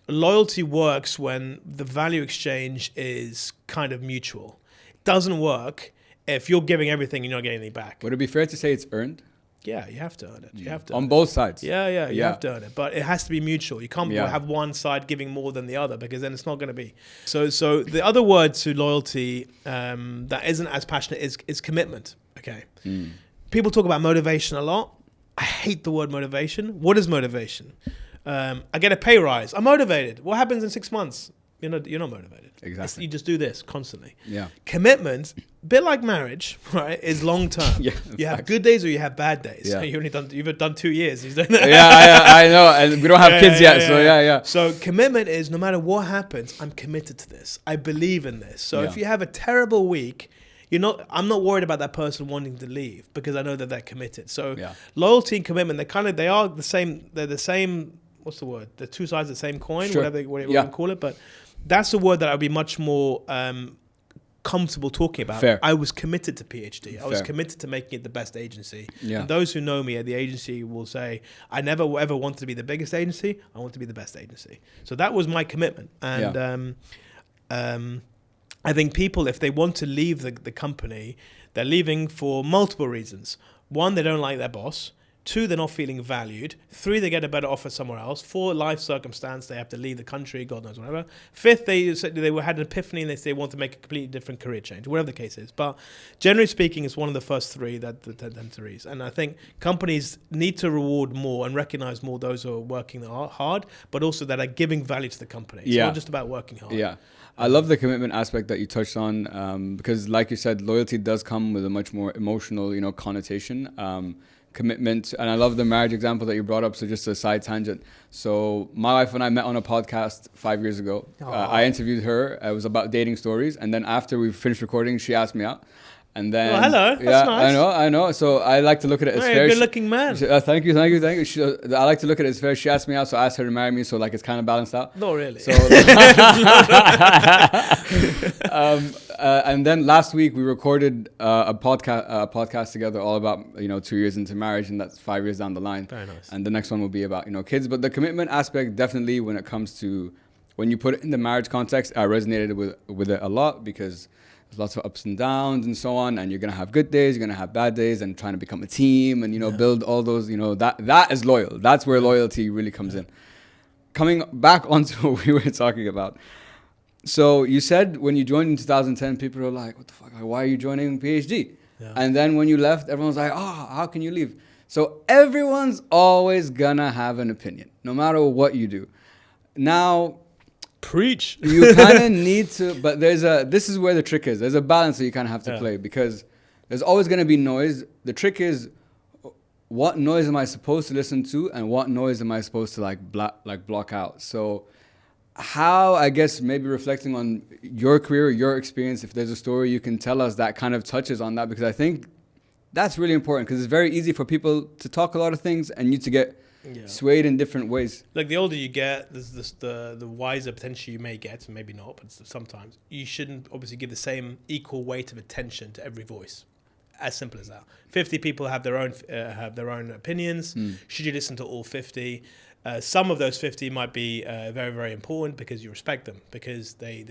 loyalty works when the value exchange is kind of mutual. It doesn't work if you're giving everything and you're not getting anything back. Would it be fair to say it's earned? Yeah, you have to earn it. You have to on both sides. Yeah, you have to earn it, but it has to be mutual. You can't have one side giving more than the other, because then it's not going to be. So the other word to loyalty that isn't as passionate is commitment. Okay, people talk about motivation a lot. I hate the word motivation. What is motivation? I get a pay rise. I'm motivated. What happens in 6 months? You're not motivated. Exactly. You just do this constantly. Yeah. Commitment, a bit like marriage, right, is long term. You have good days or you have bad days. Yeah. You've done 2 years. He's doing that. I know. And we don't have kids yet. So So commitment is no matter what happens, I'm committed to this. I believe in this. So if you have a terrible week, I'm not worried about that person wanting to leave, because I know that they're committed. So loyalty and commitment, they are the same. They're the same. What's the word? The two sides of the same coin, whatever you call it. But that's the word that I'd be much more comfortable talking about. Fair. I was committed to PhD. I was committed to making it the best agency. Yeah. And those who know me at the agency will say, I never ever wanted to be the biggest agency. I want to be the best agency. So that was my commitment. And I think people, if they want to leave the company, they're leaving for multiple reasons. 1, they don't like their boss. 2, they're not feeling valued. 3, they get a better offer somewhere else. 4, life circumstance, they have to leave the country, God knows whatever. 5th, they had an epiphany and they want to make a completely different career change, whatever the case is. But generally speaking, it's one of the first 3 that tend to reach. And I think companies need to reward more and recognize more those who are working hard, but also that are giving value to the company. It's not just about working hard. Yeah. I love the commitment aspect that you touched on, because like you said, loyalty does come with a much more emotional, connotation. Commitment, and I love the marriage example that you brought up. So just a side tangent. So my wife and I met on a podcast 5 years ago. I interviewed her. It was about dating stories, and then after we finished recording, she asked me out. And then, hello. That's nice. I know. So I like to look at it as fair. You're a good-looking man. Thank you. I like to look at it as fair. She asked me out, so I asked her to marry me. So like it's kind of balanced out. Not really. So, and then last week we recorded a podcast together, all about 2 years into marriage, and that's 5 years down the line. Very nice. And the next one will be about kids. But the commitment aspect, definitely, when it comes to when you put it in the marriage context, I resonated with it a lot, because there's lots of ups and downs and so on, and you're gonna have good days, you're gonna have bad days, and trying to become a team and build all those. That is loyal. That's where loyalty really comes in. Coming back onto what we were talking about. So you said when you joined in 2010, people were like, "What the fuck? Like, why are you joining PhD?" Yeah. And then when you left, everyone was like, "Oh, how can you leave?" So everyone's always gonna have an opinion, no matter what you do. Now, preach. You kind of need to, but this is where the trick is. There's a balance that you kind of have to play, because there's always going to be noise. The trick is, what noise am I supposed to listen to, and what noise am I supposed to block out? So how, I guess, maybe reflecting on your career, your experience, if there's a story you can tell us that kind of touches on that, because I think that's really important, because it's very easy for people to talk a lot of things and you to get swayed in different ways. Like the older you get, the wiser potentially you may get, and maybe not, but sometimes you shouldn't obviously give the same equal weight of attention to every voice. As simple as that. 50 people have their own opinions. Should you listen to all 50? Some of those 50 might be very, very important because you respect them, because they've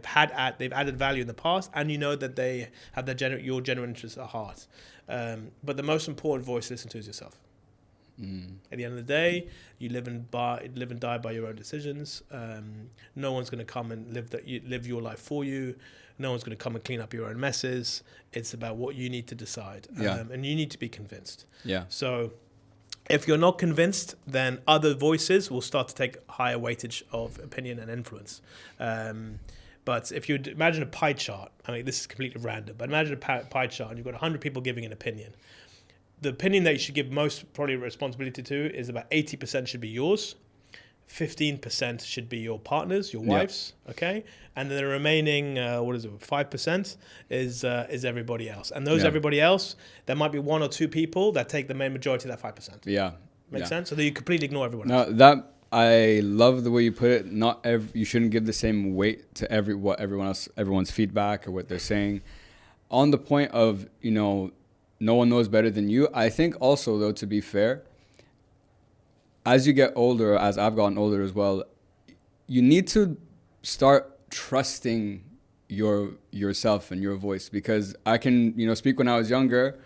added value in the past, and you know that they have your genuine interests at heart. But the most important voice to listen to is yourself. At the end of the day, you live and die by your own decisions. No one's going to come and live your life for you. No one's going to come and clean up your own messes. It's about what you need to decide, and you need to be convinced. Yeah. So if you're not convinced, then other voices will start to take higher weightage of opinion and influence. But if you imagine a pie chart, I mean, this is completely random, but imagine a pie chart and you've got 100 people giving an opinion. The opinion that you should give most probably responsibility to is about 80% should be yours, 15% should be your partners, your wives, okay, and then the remaining 5% is everybody else. And those everybody else, there might be one or two people that take the main majority of that 5%. Make sense? So that you completely ignore everyone else. That I love the way you put it. You shouldn't give the same weight to everyone's feedback or what they're saying. On the point of no one knows better than you. I think also, though, to be fair, as you get older, as I've gotten older as well, you need to start trusting yourself and your voice, because I can, speak when I was younger.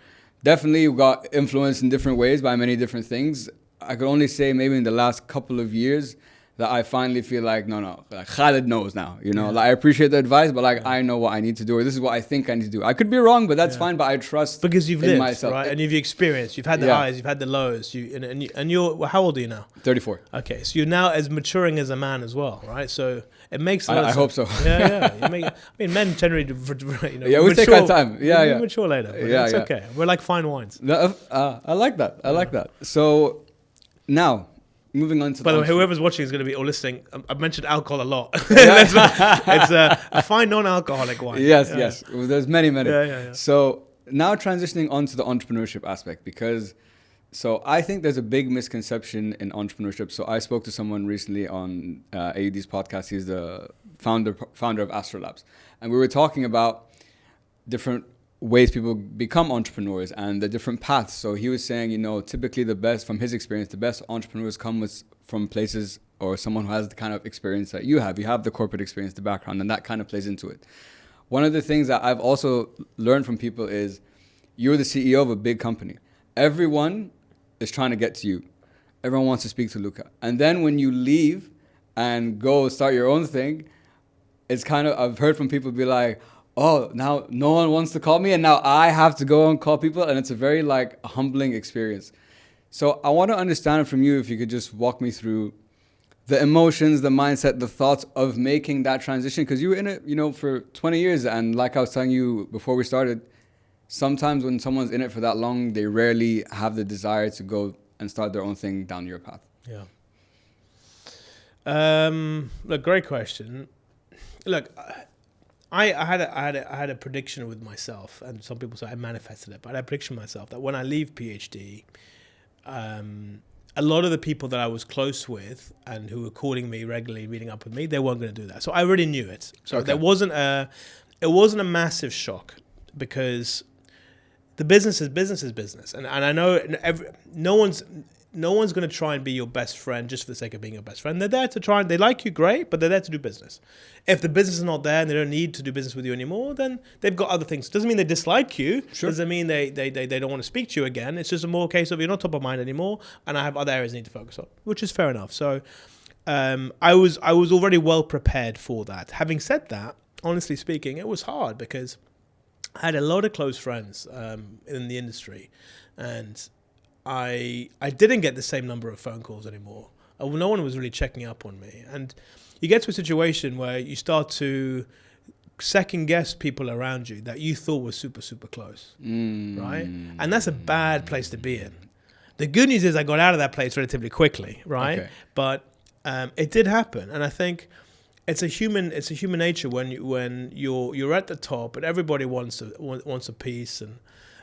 Definitely got influenced in different ways by many different things. I could only say maybe in the last couple of years that I finally feel like, like Khalid knows now, like I appreciate the advice, but I know what I need to do, or this is what I think I need to do. I could be wrong, but that's fine, but I trust because you've lived, myself. Right? And you've experienced, you've had the highs, you've had the lows, and you're, how old are you now? 34. Okay, so you're now as maturing as a man as well, right? So it makes a lot I of hope so. Men generally, we take our time. We mature later, but it's okay. We're like fine wines. I like that. I like that. So now, moving on to by the way, whoever's watching is going to be or listening. I've mentioned alcohol a lot. It's a fine non-alcoholic wine. Yes. Well, there's many. Yeah. So now transitioning onto the entrepreneurship aspect, because I think there's a big misconception in entrepreneurship. So I spoke to someone recently on AUD's podcast. He's the founder of Astrolabs, and we were talking about different ways people become entrepreneurs and the different paths. So he was saying, typically from his experience, the best entrepreneurs come from places or someone who has the kind of experience that you have. You have the corporate experience, the background, and that kind of plays into it. One of the things that I've also learned from people is you're the CEO of a big company. Everyone is trying to get to you. Everyone wants to speak to Luca. And then when you leave and go start your own thing, it's I've heard from people be like, oh, now no one wants to call me, and now I have to go and call people, and it's a very humbling experience. So I want to understand from you, if you could just walk me through the emotions, the mindset, the thoughts of making that transition, because you were in it, for 20 years, and like I was telling you before we started, sometimes when someone's in it for that long, they rarely have the desire to go and start their own thing down your path. Yeah. Look, great question. Look. I had a prediction with myself, and some people say I manifested it, but I had a prediction with myself that when I leave PhD, a lot of the people that I was close with and who were calling me regularly, meeting up with me, they weren't going to do that. So I already knew it. So it wasn't a massive shock, because the business is business, and I know no one's going to try and be your best friend just for the sake of being your best friend. They're there to try and they like you, great, but they're there to do business. If the business is not there and they don't need to do business with you anymore, then they've got other things. Doesn't mean they dislike you. Sure. Doesn't mean they don't want to speak to you again. It's just a more case of you're not top of mind anymore, and I have other areas I need to focus on, which is fair enough. So I was already well prepared for that. Having said that, honestly speaking, it was hard because I had a lot of close friends in the industry, and I didn't get the same number of phone calls anymore. No one was really checking up on me. And you get to a situation where you start to second guess people around you that you thought were super, super close, right? And that's a bad place to be in. The good news is I got out of that place relatively quickly, right? Okay. But it did happen. And I think it's a human nature when you're at the top and everybody wants a piece, and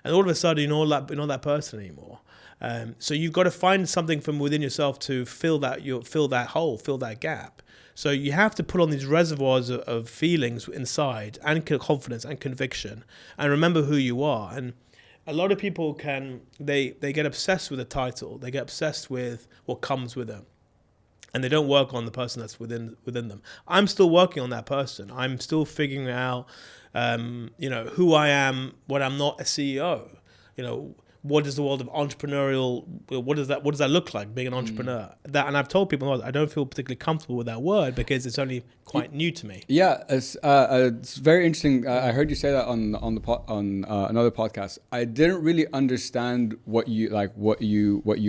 all of a sudden you're not that person anymore. So you've got to find something from within yourself to fill that hole, fill that gap. So you have to put on these reservoirs of feelings inside, and confidence and conviction, and remember who you are. And a lot of people they get obsessed with a title. They get obsessed with what comes with them. and they don't work on the person that's within them. I'm still working on that person. I'm still figuring out, who I am when I'm not a CEO. What is the world of entrepreneurial? What does that look like, being an entrepreneur? And I've told people I don't feel particularly comfortable with that word because it's only quite new to me. Yeah, it's very interesting. I heard you say that on another podcast. I didn't really understand what you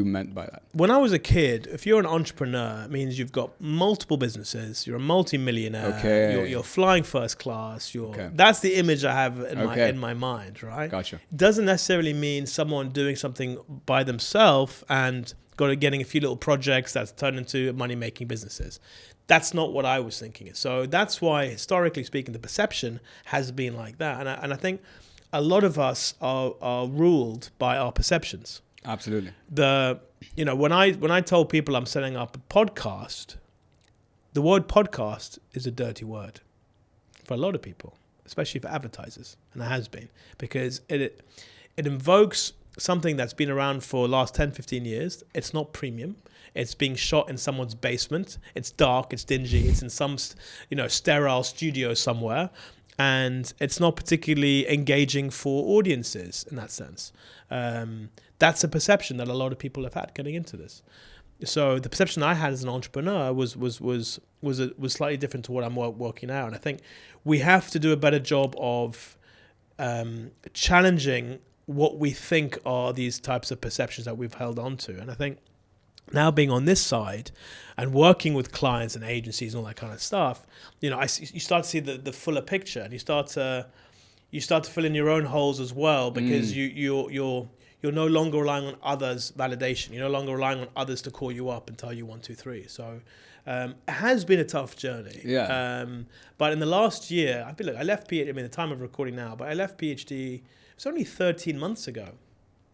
meant by that. When I was a kid, if you're an entrepreneur, it means you've got multiple businesses. You're a multi-millionaire. Okay. You're flying first class. Okay. That's the image I have in my mind, right? Gotcha. It doesn't necessarily mean someone doing something by themselves and getting a few little projects that's turned into money-making businesses. That's not what I was thinking. So that's why, historically speaking, the perception has been like that. And I think a lot of us are ruled by our perceptions. Absolutely. When I told people I'm setting up a podcast, the word podcast is a dirty word for a lot of people, especially for advertisers, and it has been, because it invokes something that's been around for the last 10, 15 years. It's not premium. It's being shot in someone's basement. It's dark. It's dingy. It's in some, sterile studio somewhere. And it's not particularly engaging for audiences in that sense. That's a perception that a lot of people have had getting into this. So the perception I had as an entrepreneur was slightly different to what I'm working now. And I think we have to do a better job of challenging what we think are these types of perceptions that we've held on to. And I think now being on this side and working with clients and agencies and all that kind of stuff, you start to see the fuller picture, and you start to fill in your own holes as well, because you're no longer relying on others' validation. You're no longer relying on others to call you up and tell you 1, 2, 3. So it has been a tough journey. Yeah. But in the last year, I left PhD. The time of recording now, but I left PhD. It's only 13 months ago.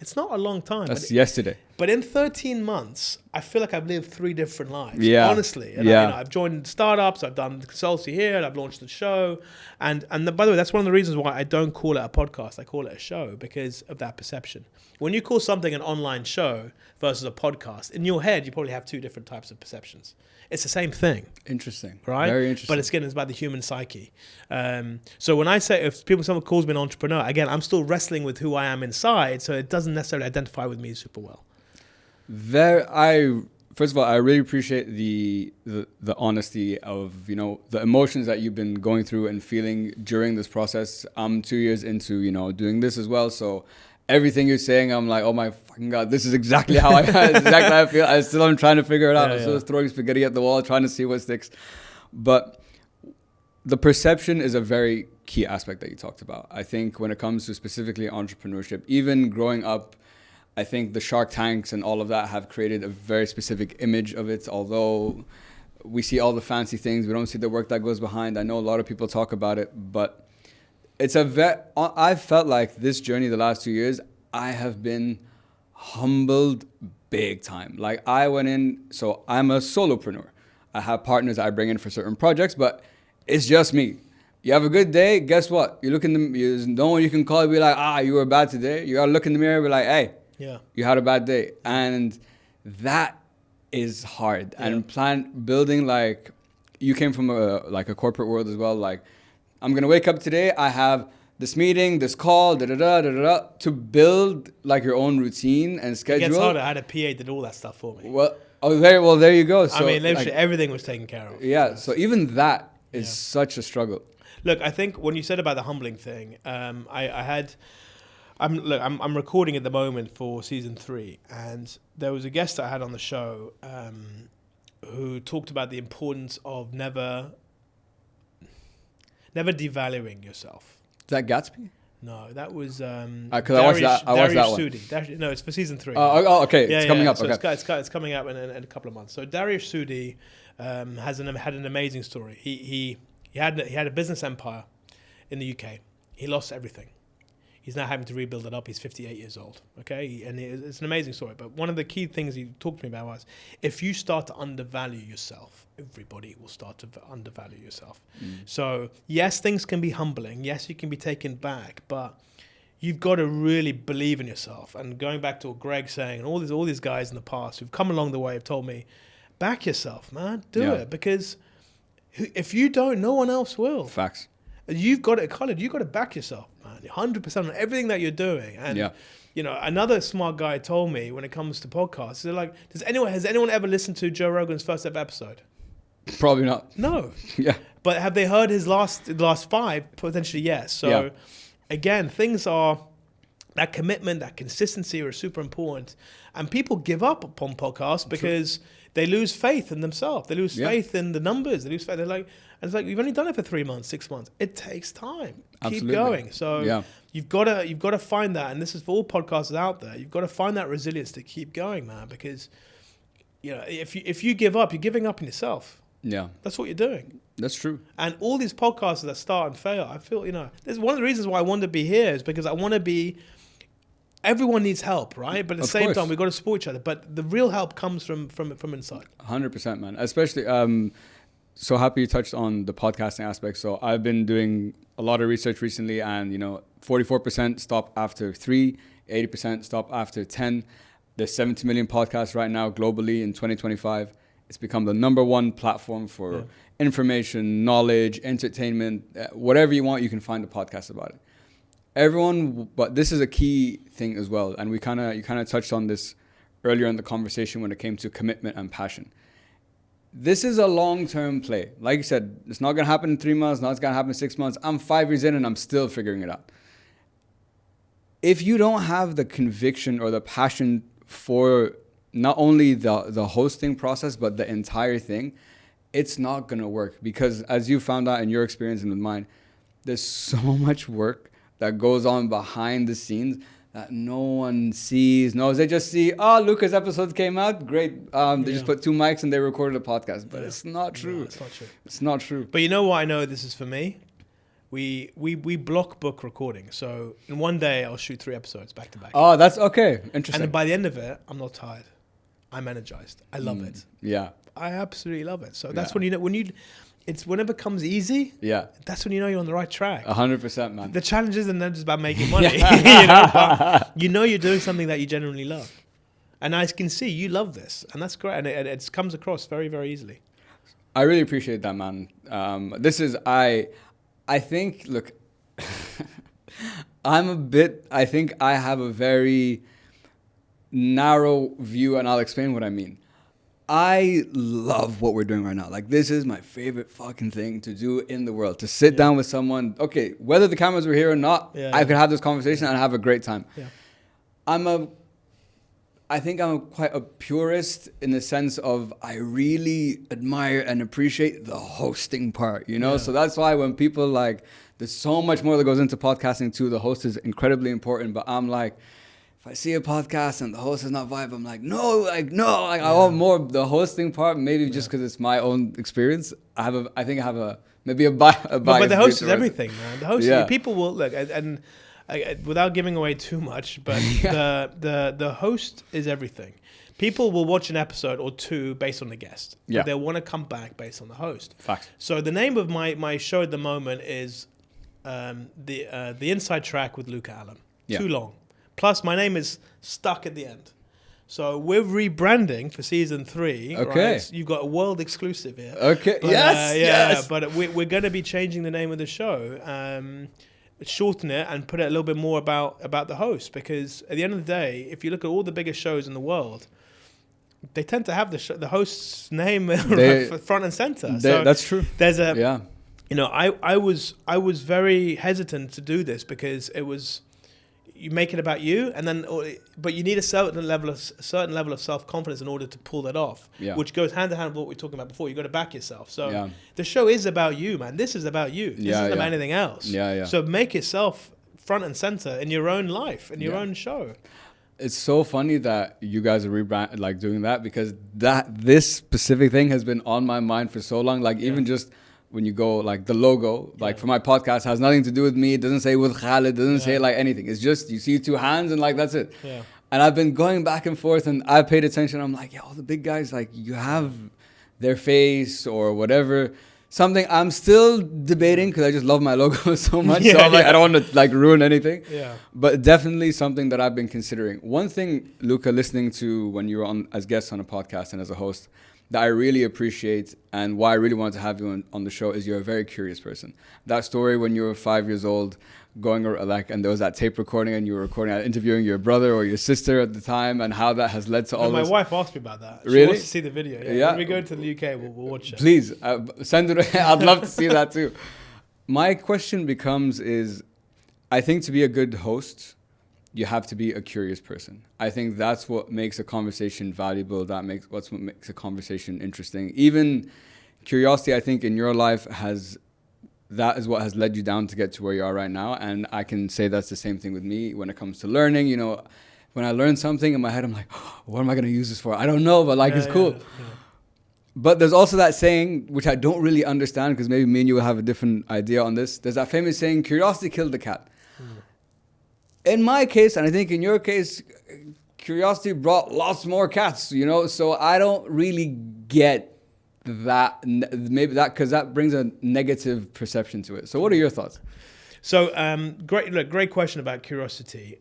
It's not a long time. That's yesterday. But in 13 months, I feel like I've lived 3 different lives. Yeah. Honestly. And I've joined startups. I've done consultancy here. And I've launched the show. And by the way, that's one of the reasons why I don't call it a podcast. I call it a show, because of that perception. When you call something an online show versus a podcast, in your head, you probably have 2 different types of perceptions. It's the same thing. Interesting. Right? Very interesting. But it's about the human psyche. So when I say, someone calls me an entrepreneur, again, I'm still wrestling with who I am inside, so it doesn't necessarily identify with me super well. First of all, I really appreciate the honesty of, the emotions that you've been going through and feeling during this process. I'm 2 years into, doing this as well, so everything you're saying, I'm like, oh my fucking God, this is exactly how I feel. I'm trying to figure it out. I'm still throwing spaghetti at the wall, trying to see what sticks. But the perception is a very key aspect that you talked about. I think when it comes to specifically entrepreneurship, even growing up, I think the Shark Tanks and all of that have created a very specific image of it. Although we see all the fancy things, we don't see the work that goes behind. I know a lot of people talk about it, but I've felt like this journey the last 2 years, I have been humbled big time. Like I went in, so I'm a solopreneur. I have partners I bring in for certain projects, but it's just me. You have a good day, guess what? You look in there's no one you can call and be like, you were bad today. You gotta look in the mirror and be like, hey, you had a bad day. And that is hard. Yeah. And building, like, you came from a corporate world as well, like, I'm going to wake up today, I have this meeting, this call, to build like your own routine and schedule. It gets harder. I had a PA that did all that stuff for me. There you go. So, literally everything was taken care of. Yeah, so even that is such a struggle. Look, I think when you said about the humbling thing, I'm recording at the moment for season 3, and there was a guest I had on the show who talked about the importance of never devaluing yourself. Is that Gatsby? No, that was because I watched that one. Sudi. No, it's for season 3. Okay. It's coming up. So okay. It's coming up in a couple of months. So Darius Sudi had an amazing story. He had a business empire in the UK. He lost everything. He's now having to rebuild it up. He's 58 years old. Okay, and it's an amazing story. But one of the key things he talked to me about was, if you start to undervalue yourself, everybody will start to undervalue yourself. So yes, things can be humbling. Yes, you can be taken back, but you've got to really believe in yourself. And going back to what Greg's saying, and all these guys in the past who've come along the way have told me, back yourself, man. Do Yeah. it, because if you don't, no one else will. Facts. You've got it, Khalid. You've got to back yourself, man. 100% on everything that you're doing. And Yeah. you know, another smart guy told me when it comes to podcasts, they're like, has anyone ever listened to Joe Rogan's first ever episode? Probably not. No. Yeah. But have they heard his last 5? Potentially, yes. So Yeah. again, things are, that commitment, that consistency are super important. And people give up upon podcasts because they lose faith in themselves. They lose faith in the numbers. They lose faith. They're like, and it's like, you've only done it for 3 months, 6 months. It takes time. Absolutely. Keep going. So you've got to find that. And this is for all podcasters out there. You've got to find that resilience to keep going, man. Because, you know, if you give up, you're giving up on yourself. Yeah. That's what you're doing. That's true. And all these podcasters that start and fail, I feel, you know, this is one of the reasons why I want to be here, is because I want to be, everyone needs help, right? But at the same time, we've got to support each other. But the real help comes from inside. 100%, man. Especially, so happy you touched on the podcasting aspect. So I've been doing a lot of research recently, and, you know, 44% stop after 3, 80% stop after 10. There's 70 million podcasts right now globally in 2025. It's become the #1 platform for information, knowledge, entertainment, whatever you want, you can find a podcast about it. Everyone, but this is a key thing as well. And you kind of touched on this earlier in the conversation when it came to commitment and passion. This is a long-term play. Like you said, it's not going to happen in 3 months. Not it's going to happen in 6 months. I'm 5 years in and I'm still figuring it out. If you don't have the conviction or the passion for not only the hosting process, but the entire thing, it's not going to work. Because as you found out in your experience and with mine, there's so much work that goes on behind the scenes that no one sees, knows. They just see, Luca's episodes came out, great. They just put 2 mics and they recorded a podcast. But it's not true. No, it's not true. It's not true. But you know what I know this is for me? We block book recording. So in one day, I'll shoot 3 episodes back to back. Oh, that's okay. Interesting. And then by the end of it, I'm not tired. I'm energized. I love it. Yeah. I absolutely love it. So that's when you know, when it becomes easy, that's when you know you're on the right track. 100%, man. The challenge isn't then just about making money, but you know you're doing something that you genuinely love. And I can see you love this, and that's great. And it comes across very, very easily. I really appreciate that, man. I think, look, I think I have a very narrow view, and I'll explain what I mean. I love what we're doing right now. Like, this is my favorite fucking thing to do in the world. To sit down with someone. Okay, whether the cameras were here or not, I could have this conversation and have a great time. Yeah. I think I'm quite a purist in the sense of I really admire and appreciate the hosting part, you know? So that's why when people like, there's so much more that goes into podcasting too. The host is incredibly important, but I'm like, if I see a podcast and the host is not vibe, I'm like, I want more of the hosting part. Maybe just because it's my own experience. I think I have a bias. But the host is everything, man. The host, people will look, and without giving away too much, but the host is everything. People will watch an episode or 2 based on the guest. But they'll want to come back based on the host. Facts. So the name of my show at the moment is the Inside Track with Luca Allam. Too long. Plus, my name is stuck at the end. So we're rebranding for season 3. Okay. Right? You've got a world exclusive here. Okay. But, yes. But we're going to be changing the name of the show, shorten it, and put it a little bit more about the host. Because at the end of the day, if you look at all the biggest shows in the world, they tend to have the host's name front and center. So that's true. There's you know, I was very hesitant to do this because it was. You make it about you, and then, but you need a certain level of self-confidence in order to pull that off. Which goes hand in hand with what we were talking about before. You got to back yourself. So the show is about you, man. This is about you. This isn't about anything else. So make yourself front and center in your own life, in your own show. It's so funny that you guys are like doing that, because this specific thing has been on my mind for so long. Like even just. When you go, like the logo, like for my podcast has nothing to do with me. It doesn't say with Khalid, doesn't say like anything. It's just, you see 2 hands and like, that's it. And I've been going back and forth and I paid attention. I'm like, all the big guys, like you have their face or whatever. Something I'm still debating because I just love my logo so much. So I'm like, I don't want to like ruin anything. But definitely something that I've been considering. One thing, Luca, listening to when you were on as guests on a podcast and as a host, that I really appreciate and why I really wanted to have you on the show is you're a very curious person. That story when you were 5 years old, going like, and there was that tape recording and you were recording, interviewing your brother or your sister at the time, and how that has led to all my this. wife asked me about that. She Really? wants to see the video. Yeah. When we go to the UK, we'll watch it. Please send it. I'd love to see that too. My question is, I think to be a good host, you have to be a curious person. I think that's what makes a conversation valuable. What makes a conversation interesting. Even curiosity, I think, in your life that is what has led you down to get to where you are right now. And I can say that's the same thing with me when it comes to learning. You know, when I learn something in my head, I'm like, oh, what am I going to use this for? I don't know, but like, it's cool. Yeah. But there's also that saying, which I don't really understand, because maybe me and you will have a different idea on this. There's that famous saying, curiosity killed the cat. In my case, and I think in your case, curiosity brought lots more cats, you know? So I don't really get that, maybe that, because that brings a negative perception to it. So what are your thoughts? So great question about curiosity.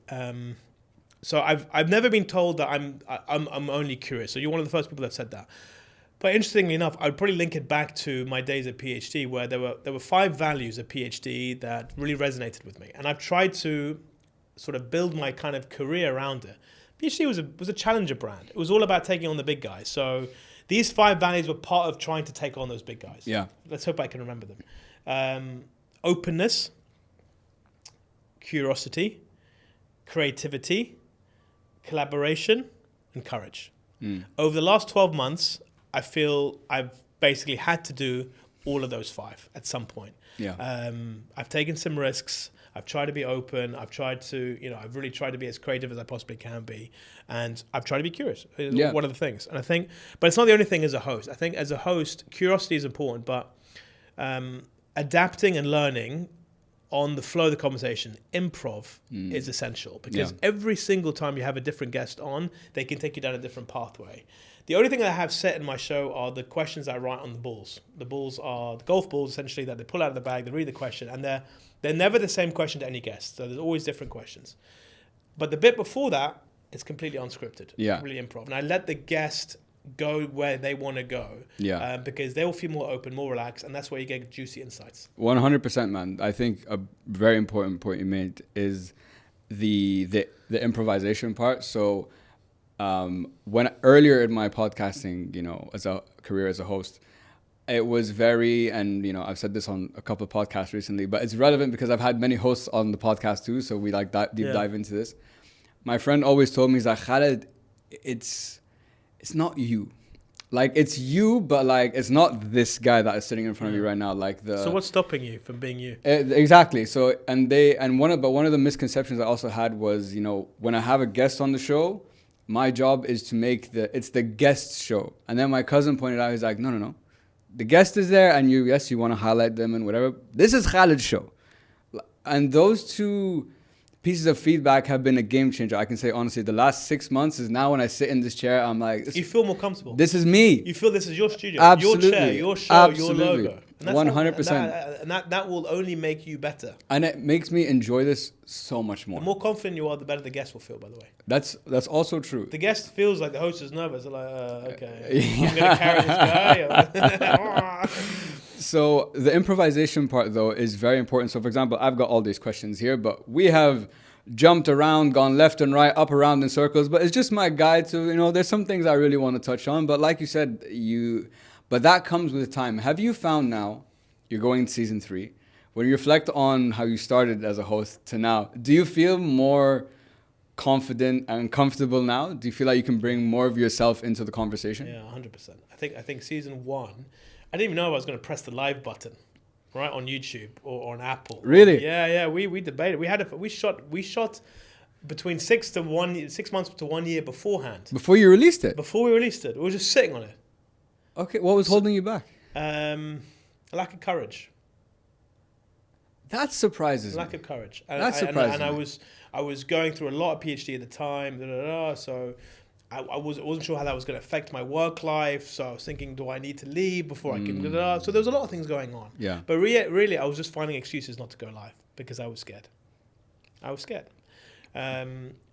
So I've never been told that I'm only curious. So you're one of the first people that said that. But interestingly enough, I'd probably link it back to my days at PhD, where there were 5 values at PhD that really resonated with me, and I've tried to sort of build my kind of career around it. PhD was a challenger brand. It was all about taking on the big guys. So these 5 values were part of trying to take on those big guys. Yeah. Let's hope I can remember them. Openness, curiosity, creativity, collaboration, and courage. Over the last 12 months, I feel I've basically had to do all of those 5 at some point. Yeah. I've taken some risks. I've tried to be open. I've tried to, I've really tried to be as creative as I possibly can be. And I've tried to be curious. Yeah. One of the things. And I think, but it's not the only thing as a host. I think as a host, curiosity is important, but adapting and learning on the flow of the conversation, improv is essential, because every single time you have a different guest on, they can take you down a different pathway. The only thing that I have set in my show are the questions I write on the balls. The balls are the golf balls, essentially, that they pull out of the bag, they read the question, and they're never the same question to any guest. So there's always different questions. But the bit before that, it's completely unscripted, completely improv. And I let the guest go where they want to go, because they will feel more open, more relaxed, and that's where you get juicy insights. 100%, man. I think a very important point you made is the improvisation part. So when earlier in my podcasting, as a career as a host, it was very, and I've said this on a couple of podcasts recently, but it's relevant because I've had many hosts on the podcast too, so we like that deep dive into this. My friend always told me, he's like, Khaled, it's not you. Like, it's you, but like, it's not this guy that is sitting in front of you right now. So what's stopping you from being you? Exactly. So, one of the misconceptions I also had was, when I have a guest on the show, my job is to make it's the guest's show. And then my cousin pointed out, he's like, no. The guest is there, and you want to highlight them and whatever. This is Khaled's show. And those two pieces of feedback have been a game changer. I can say honestly, the last 6 months is now when I sit in this chair, I'm like... You feel more comfortable. This is me. You feel this is your studio, Absolutely. your chair, your show, Absolutely. your logo. And 100%. And that will only make you better. And it makes me enjoy this so much more. The more confident you are, the better the guest will feel, by the way. That's also true. The guest feels like the host is nervous. They're like, okay, I'm going to carry this guy. So the improvisation part, though, is very important. So, for example, I've got all these questions here, but we have jumped around, gone left and right, up, around in circles. But it's just my guide to, there's some things I really want to touch on. But like you said, but that comes with time. Have you found now, you're going to season 3, when you reflect on how you started as a host to now, do you feel more confident and comfortable now? Do you feel like you can bring more of yourself into the conversation? Yeah, 100%. I think season 1, I didn't even know I was going to press the live button, right, on YouTube or on Apple. Really? Yeah. We debated. We shot between 6 months to 1 year beforehand. Before you released it? Before we released it. We were just sitting on it. Okay, what was holding you back? A lack of courage. That surprises me. Lack of courage. That surprises me. And I was going through a lot of PhD at the time, so I wasn't sure how that was going to affect my work life. So I was thinking, do I need to leave before I can? So there was a lot of things going on. Yeah. But really, I was just finding excuses not to go live because I was scared.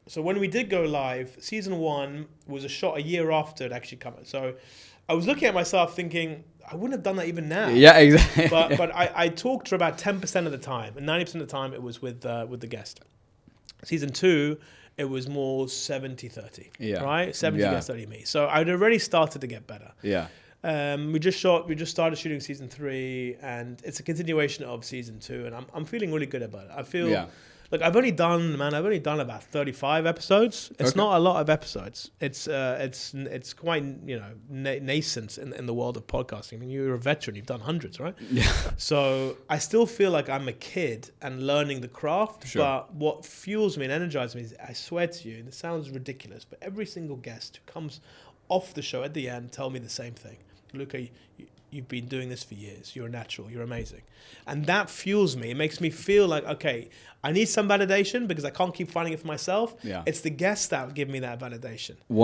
So when we did go live, season 1 was a shot a year after it actually come out. So I was looking at myself thinking, I wouldn't have done that even now. Yeah, exactly. But I talked for about 10% of the time, and 90% of the time it was with the guest. Season 2, it was more 70-30. Yeah. Right? 70 Yeah. guests, 30 me. So I'd already started to get better. Yeah. We just started shooting season 3, and it's a continuation of season 2, and I'm feeling really good about it. I feel like I've only done about 35 episodes. It's not a lot of episodes. It's quite nascent in the world of podcasting. I mean, you're a veteran. You've done hundreds, right? Yeah. So I still feel like I'm a kid and learning the craft. Sure. But what fuels me and energizes me is, I swear to you, and it sounds ridiculous, but every single guest who comes off the show at the end tell me the same thing. Luca, you've been doing this for years. You're a natural. You're amazing. And that fuels me. It makes me feel like, okay, I need some validation because I can't keep finding it for myself. Yeah. It's the guests that give me that validation. I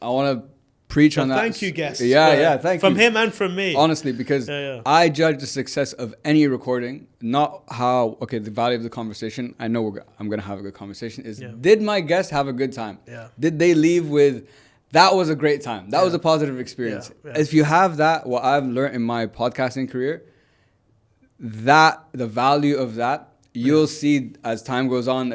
want to preach on that. Thank you, guests. Thank you. From him and from me. Honestly, because I judge the success of any recording, not how, the value of the conversation. I know I'm going to have a good conversation. Did my guests have a good time? Yeah. Did they leave with, that was a great time. That was a positive experience. Yeah. If you have that, what I've learned in my podcasting career, the value of that, you'll see as time goes on,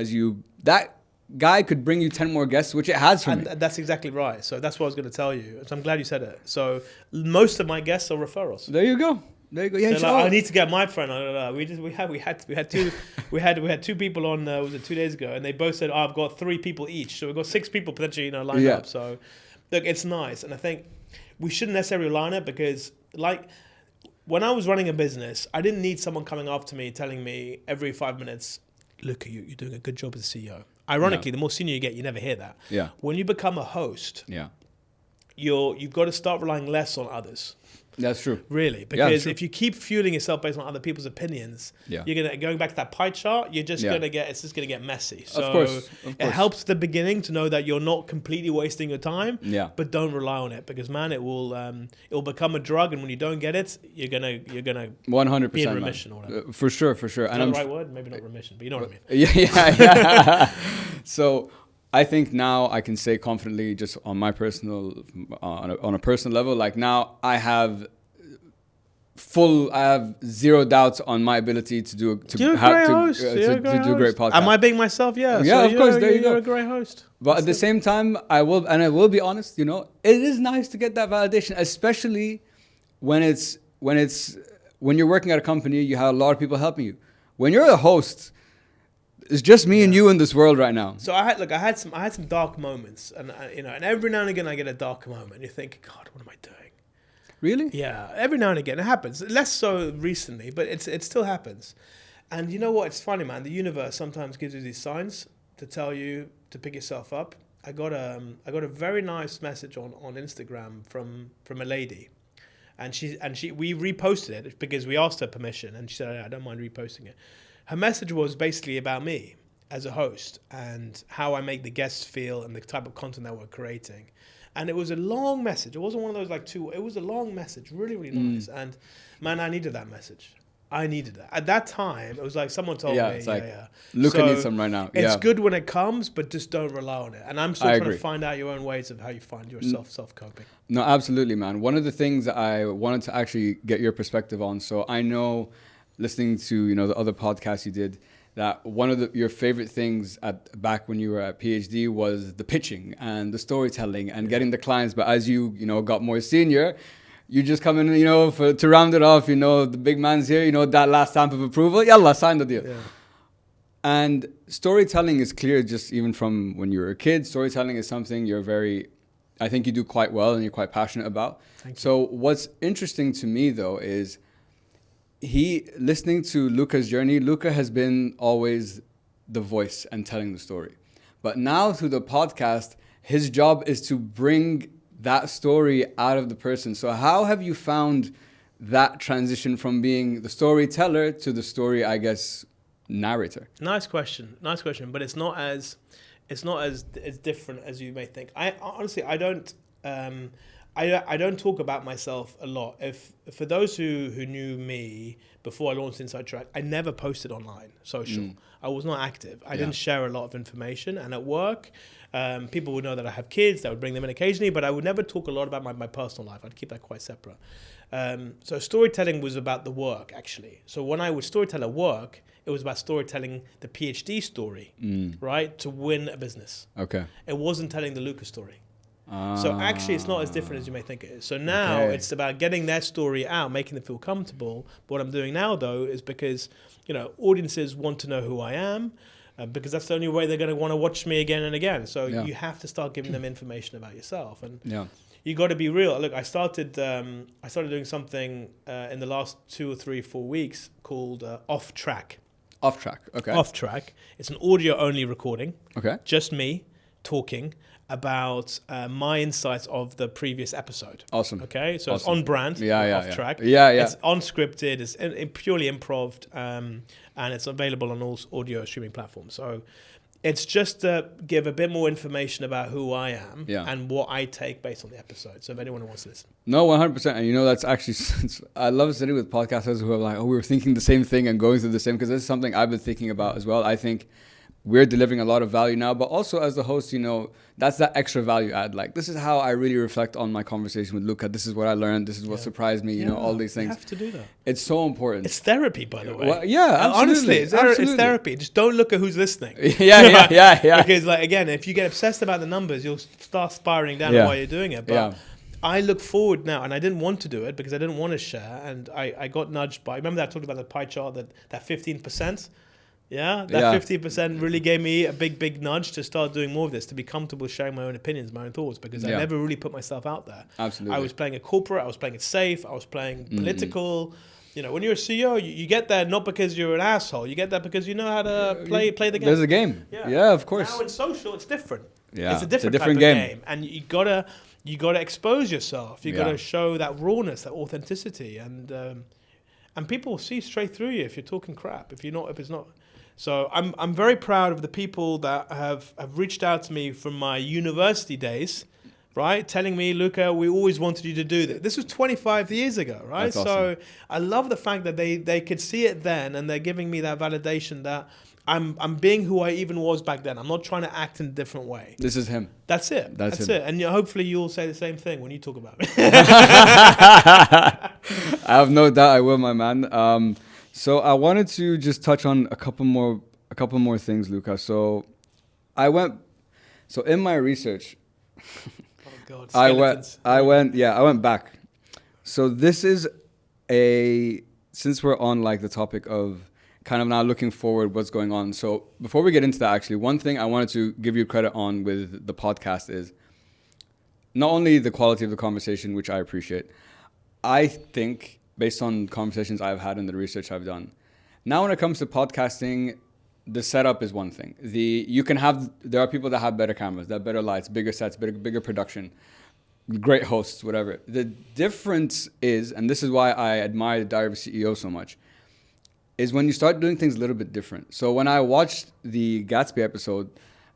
that guy could bring you 10 more guests, which it has for me. That's exactly right. So that's what I was going to tell you. So I'm glad you said it. So most of my guests are referrals. There you go. Yeah, like, I need to get my friend. We had two people on. Was it 2 days ago? And they both said, I've got 3 people each. So we've got 6 people potentially, lined up. So look, it's nice, and I think we shouldn't necessarily rely on it because, like, when I was running a business, I didn't need someone coming after me telling me every 5 minutes, "Look, you're doing a good job as a CEO." Ironically, the more senior you get, you never hear that. Yeah. When you become a host, you've got to start relying less on others. That's true. Really, because if you keep fueling yourself based on other people's opinions, you're going back to that pie chart. You're just it's just gonna get messy. So of course. It helps at the beginning to know that you're not completely wasting your time. Yeah. But don't rely on it because, man, it will become a drug, and when you don't get it, you're gonna 100% be in remission or whatever. For sure. Is And that the right word? Maybe not remission, but you know what I mean. Yeah. So I think now I can say confidently, just on my personal, on a personal level, like now I have zero doubts on my ability to do a great podcast. Am I being myself? Yeah. Yeah, so of course. There you go. You're a great host. But at the same time, I will be honest. It is nice to get that validation, especially when you're working at a company. You have a lot of people helping you. When you're a host, it's just me and you in this world right now. So I had some dark moments, and and every now and again I get a dark moment. And you think, God, what am I doing? Really? Yeah, every now and again it happens. Less so recently, but it still happens. And you know what? It's funny, man. The universe sometimes gives you these signs to tell you to pick yourself up. I got a very nice message on Instagram from a lady, and we reposted it because we asked her permission, and she said, I don't mind reposting it. Her message was basically about me as a host and how I make the guests feel and the type of content that we're creating. And it was a long message. It wasn't one of those it was a long message, really, really nice. And man, I needed that message. I needed that. At that time, it was like someone told me, it's like, Luca needs some right now. It's good when it comes, but just don't rely on it. And I'm still trying to find out your own ways of how you find yourself self-coping. No, absolutely, man. One of the things that I wanted to actually get your perspective on. So I know, listening to the other podcasts you did, that one of your favorite things back when you were at PhD was the pitching and the storytelling and getting the clients. But as you got more senior, you just come in, to round it off, the big man's here, that last stamp of approval, yalla, sign the deal. Yeah. And storytelling is clear just even from when you were a kid. Storytelling is something I think you do quite well and you're quite passionate about. Thank you. So what's interesting to me though is listening to Luca's journey. Luca has been always the voice and telling the story. But now through the podcast, his job is to bring that story out of the person. So how have you found that transition from being the storyteller to the story, I guess, narrator? Nice question. But it's not as different as you may think. I honestly, I don't. I don't talk about myself a lot. If for those who knew me before I launched Inside Track, I never posted online, social. I was not active. I didn't share a lot of information. And at work, people would know that I have kids. I would bring them in occasionally, but I would never talk a lot about my personal life. I'd keep that quite separate. So storytelling was about the work, actually. So when I would storytell at work, it was about storytelling the PhD story, right, to win a business. Okay. It wasn't telling the Luca story. So actually, it's not as different as you may think it is. So now it's about getting their story out, making them feel comfortable. But what I'm doing now, though, is because, audiences want to know who I am, because that's the only way they're going to want to watch me again and again. So you have to start giving them information about yourself. And you got to be real. Look, I started doing something in the last 2 or 3, 4 weeks called Off Track. Off Track, okay. Off Track. It's an audio-only recording. Okay. Just me talking about my insights of the previous episode. Awesome. Okay, so awesome. It's on brand, Off track. Yeah. It's unscripted, it's purely improv, and it's available on all audio streaming platforms. So it's just to give a bit more information about who I am and what I take based on the episode. So if anyone wants to listen. No, 100%. And that's actually, I love sitting with podcasters who are like, we were thinking the same thing and going through the same, because this is something I've been thinking about as well. I think we're delivering a lot of value now, but also as the host, that's that extra value add. Like, this is how I really reflect on my conversation with Luca. This is what I learned. This is what surprised me, all these things. You have to do that. It's so important. It's therapy, by the way. Well, yeah, honestly, it's therapy. Just don't look at who's listening. Yeah. Because, again, if you get obsessed about the numbers, you'll start spiraling down while you're doing it. But I look forward now, and I didn't want to do it because I didn't want to share, and I got nudged by, remember that I talked about the pie chart, that 15%? Yeah, that 50% really gave me a big nudge to start doing more of this, to be comfortable sharing my own opinions, my own thoughts, because I never really put myself out there. Absolutely. I was playing a corporate, I was playing it safe, I was playing political. When you're a CEO, you get there not because you're an asshole, you get there because you know how to play the game. There's a game. Yeah, of course. Now in social, it's different. Yeah, it's a different type of game. And you gotta expose yourself. You gotta show that rawness, that authenticity, and people will see straight through you if you're talking crap. If it's not. So I'm very proud of the people that have reached out to me from my university days, right? Telling me, Luca, we always wanted you to do this. This was 25 years ago, right? That's awesome. So I love the fact that they could see it then, and they're giving me that validation that I'm being who I even was back then. I'm not trying to act in a different way. This is him. That's it. That's it. And hopefully you'll say the same thing when you talk about me. I have no doubt I will, my man. So I wanted to just touch on a couple more things, Luca. So in my research, oh God, I went back. So this is since we're on like the topic of kind of now looking forward, what's going on. So before we get into that, actually, one thing I wanted to give you credit on with the podcast is not only the quality of the conversation, which I appreciate. I think, based on conversations I've had and the research I've done, now when it comes to podcasting, the setup is one thing. There are people that have better cameras, that have better lights, bigger sets, bigger production, great hosts, whatever. The difference is, and this is why I admire the Diary of a CEO so much, is when you start doing things a little bit different. So when I watched the Gatsby episode,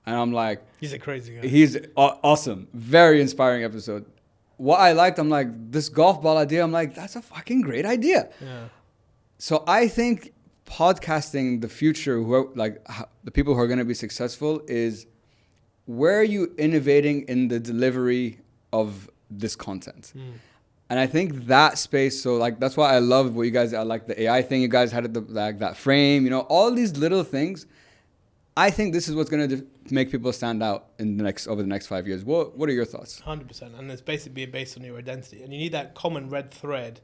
and I'm like, he's a crazy guy. He's awesome. Very inspiring episode. What I liked, I'm like, this golf ball idea, I'm like, that's a fucking great idea. Yeah. So I think podcasting, the future, the people who are going to be successful, is where are you innovating in the delivery of this content? And I think that space, so like that's why I love what you guys, I like the AI thing you guys had, that frame, all these little things. I think this is what's going to make people stand out over the next 5 years. What are your thoughts? 100%. And it's basically based on your identity. And you need that common red thread.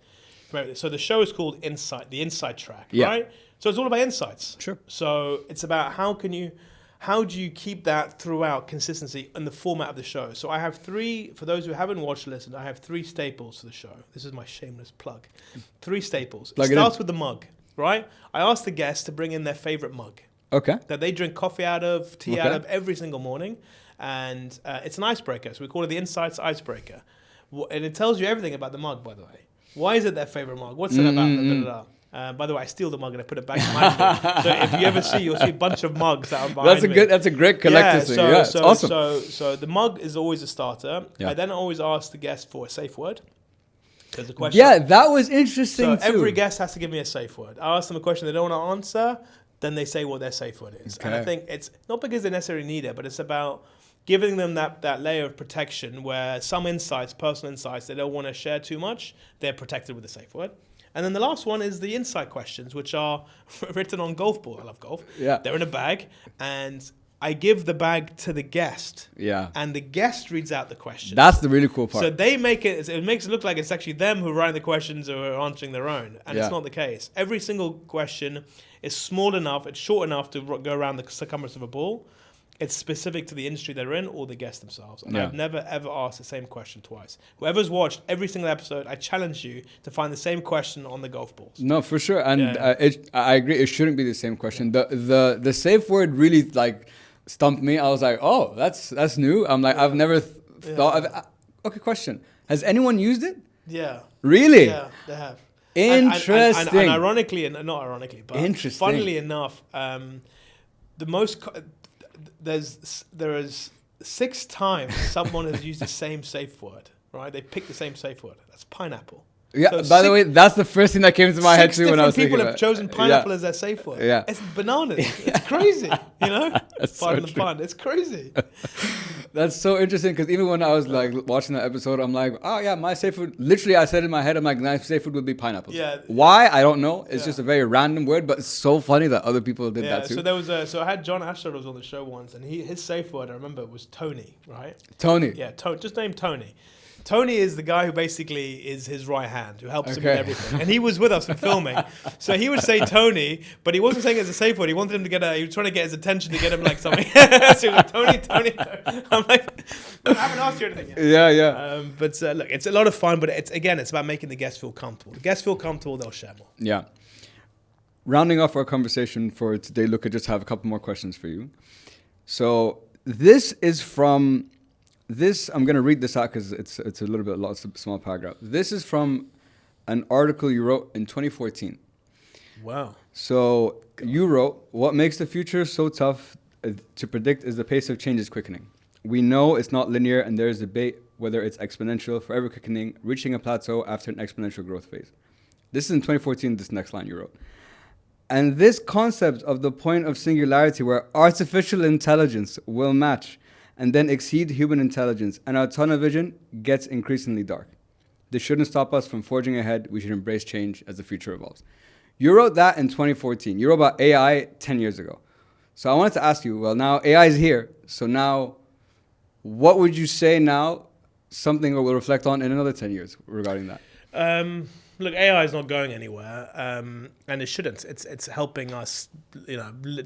So the show is called the Inside Track, right? So it's all about insights. Sure. So it's about how do you keep that throughout consistency in the format of the show. So I have for those who haven't watched or listened, I have 3 staples to the show. This is my shameless plug. 3 staples. It starts with the mug, right? I ask the guests to bring in their favorite mug. Okay. That they drink coffee out of, tea out of every single morning. And it's an icebreaker. So we call it the Insights Icebreaker. And it tells you everything about the mug, by the way. Why is it their favorite mug? What's it about? By the way, I steal the mug and I put it back behind me. So if you ever see, you'll see a bunch of mugs that are behind me. That's a great collector's thing. Yeah, it's awesome. So the mug is always a starter. Yeah. I then always ask the guest for a safe word. There's a question. Yeah, that was interesting So too. every guest has to give me a safe word. I ask them a question they don't want to answer, then they say what their safe word is. Okay. And I think it's not because they necessarily need it, but it's about giving them that layer of protection where some insights, personal insights, they don't want to share too much, they're protected with a safe word. And then the last one is the insight questions, which are written on golf ball. I love golf. Yeah. They're in a bag, and I give the bag to the guest. Yeah. And the guest reads out the question. That's the really cool part. So they make it makes it look like it's actually them who are writing the questions or are answering their own. And it's not the case. Every single question is small enough, it's short enough to go around the circumference of a ball. It's specific to the industry they're in or the guest themselves. And I've never, ever asked the same question twice. Whoever's watched every single episode, I challenge you to find the same question on the golf balls. No, for sure. And I agree, it shouldn't be the same question. The safe word really like stumped me. I was like, oh, that's new. I'm like, I've never thought of it. Okay, question. Has anyone used it? Yeah. Really? Yeah, they have. Interesting. And ironically, and not ironically, but funnily enough, there is 6 times someone has used the same safe word, right? They picked the same safe word. That's pineapple. Yeah, so by the way, that's the first thing that came to my head too when I was thinking people have chosen pineapple as their safe word. Yeah. It's bananas. It's crazy, you know? Pardon the pun. It's crazy. That's so interesting because even when I was like watching that episode, I'm like, oh yeah, my safe food. Literally, I said in my head, I'm like, my safe food would be pineapple. Yeah. Why? I don't know. It's just a very random word, but it's so funny that other people did that too. So there was so I had John Ashford was on the show once, and his safe word I remember was Tony, right? Tony. Yeah, just named Tony. Tony is the guy who basically is his right hand, who helps him with everything. And he was with us in filming. So he would say Tony, but he wasn't saying it as a safe word. He wanted him to he was trying to get his attention to get him like something. So he was like, Tony. I'm like, I haven't asked you anything yet. Yeah. But look, it's a lot of fun, but it's about making the guests feel comfortable. The guests feel comfortable, they'll share more. Yeah. Rounding off our conversation for today, Luca, just have a couple more questions for you. So this is from... I'm going to read this out because it's a little bit lots of small paragraph. This is from an article you wrote in 2014. Wow. So you wrote, what makes the future so tough to predict is the pace of change is quickening. We know it's not linear and there is debate whether it's exponential, forever quickening, reaching a plateau after an exponential growth phase. This is in 2014, this next line you wrote. And this concept of the point of singularity where artificial intelligence will match and then exceed human intelligence, and our tunnel vision gets increasingly dark. This shouldn't stop us from forging ahead. We should embrace change as the future evolves. You wrote that in 2014. You wrote about AI 10 years ago. So I wanted to ask you, well, now AI is here. So now, what would you say now, something that we'll reflect on in another 10 years regarding that? Look, AI is not going anywhere, and it shouldn't. It's helping us,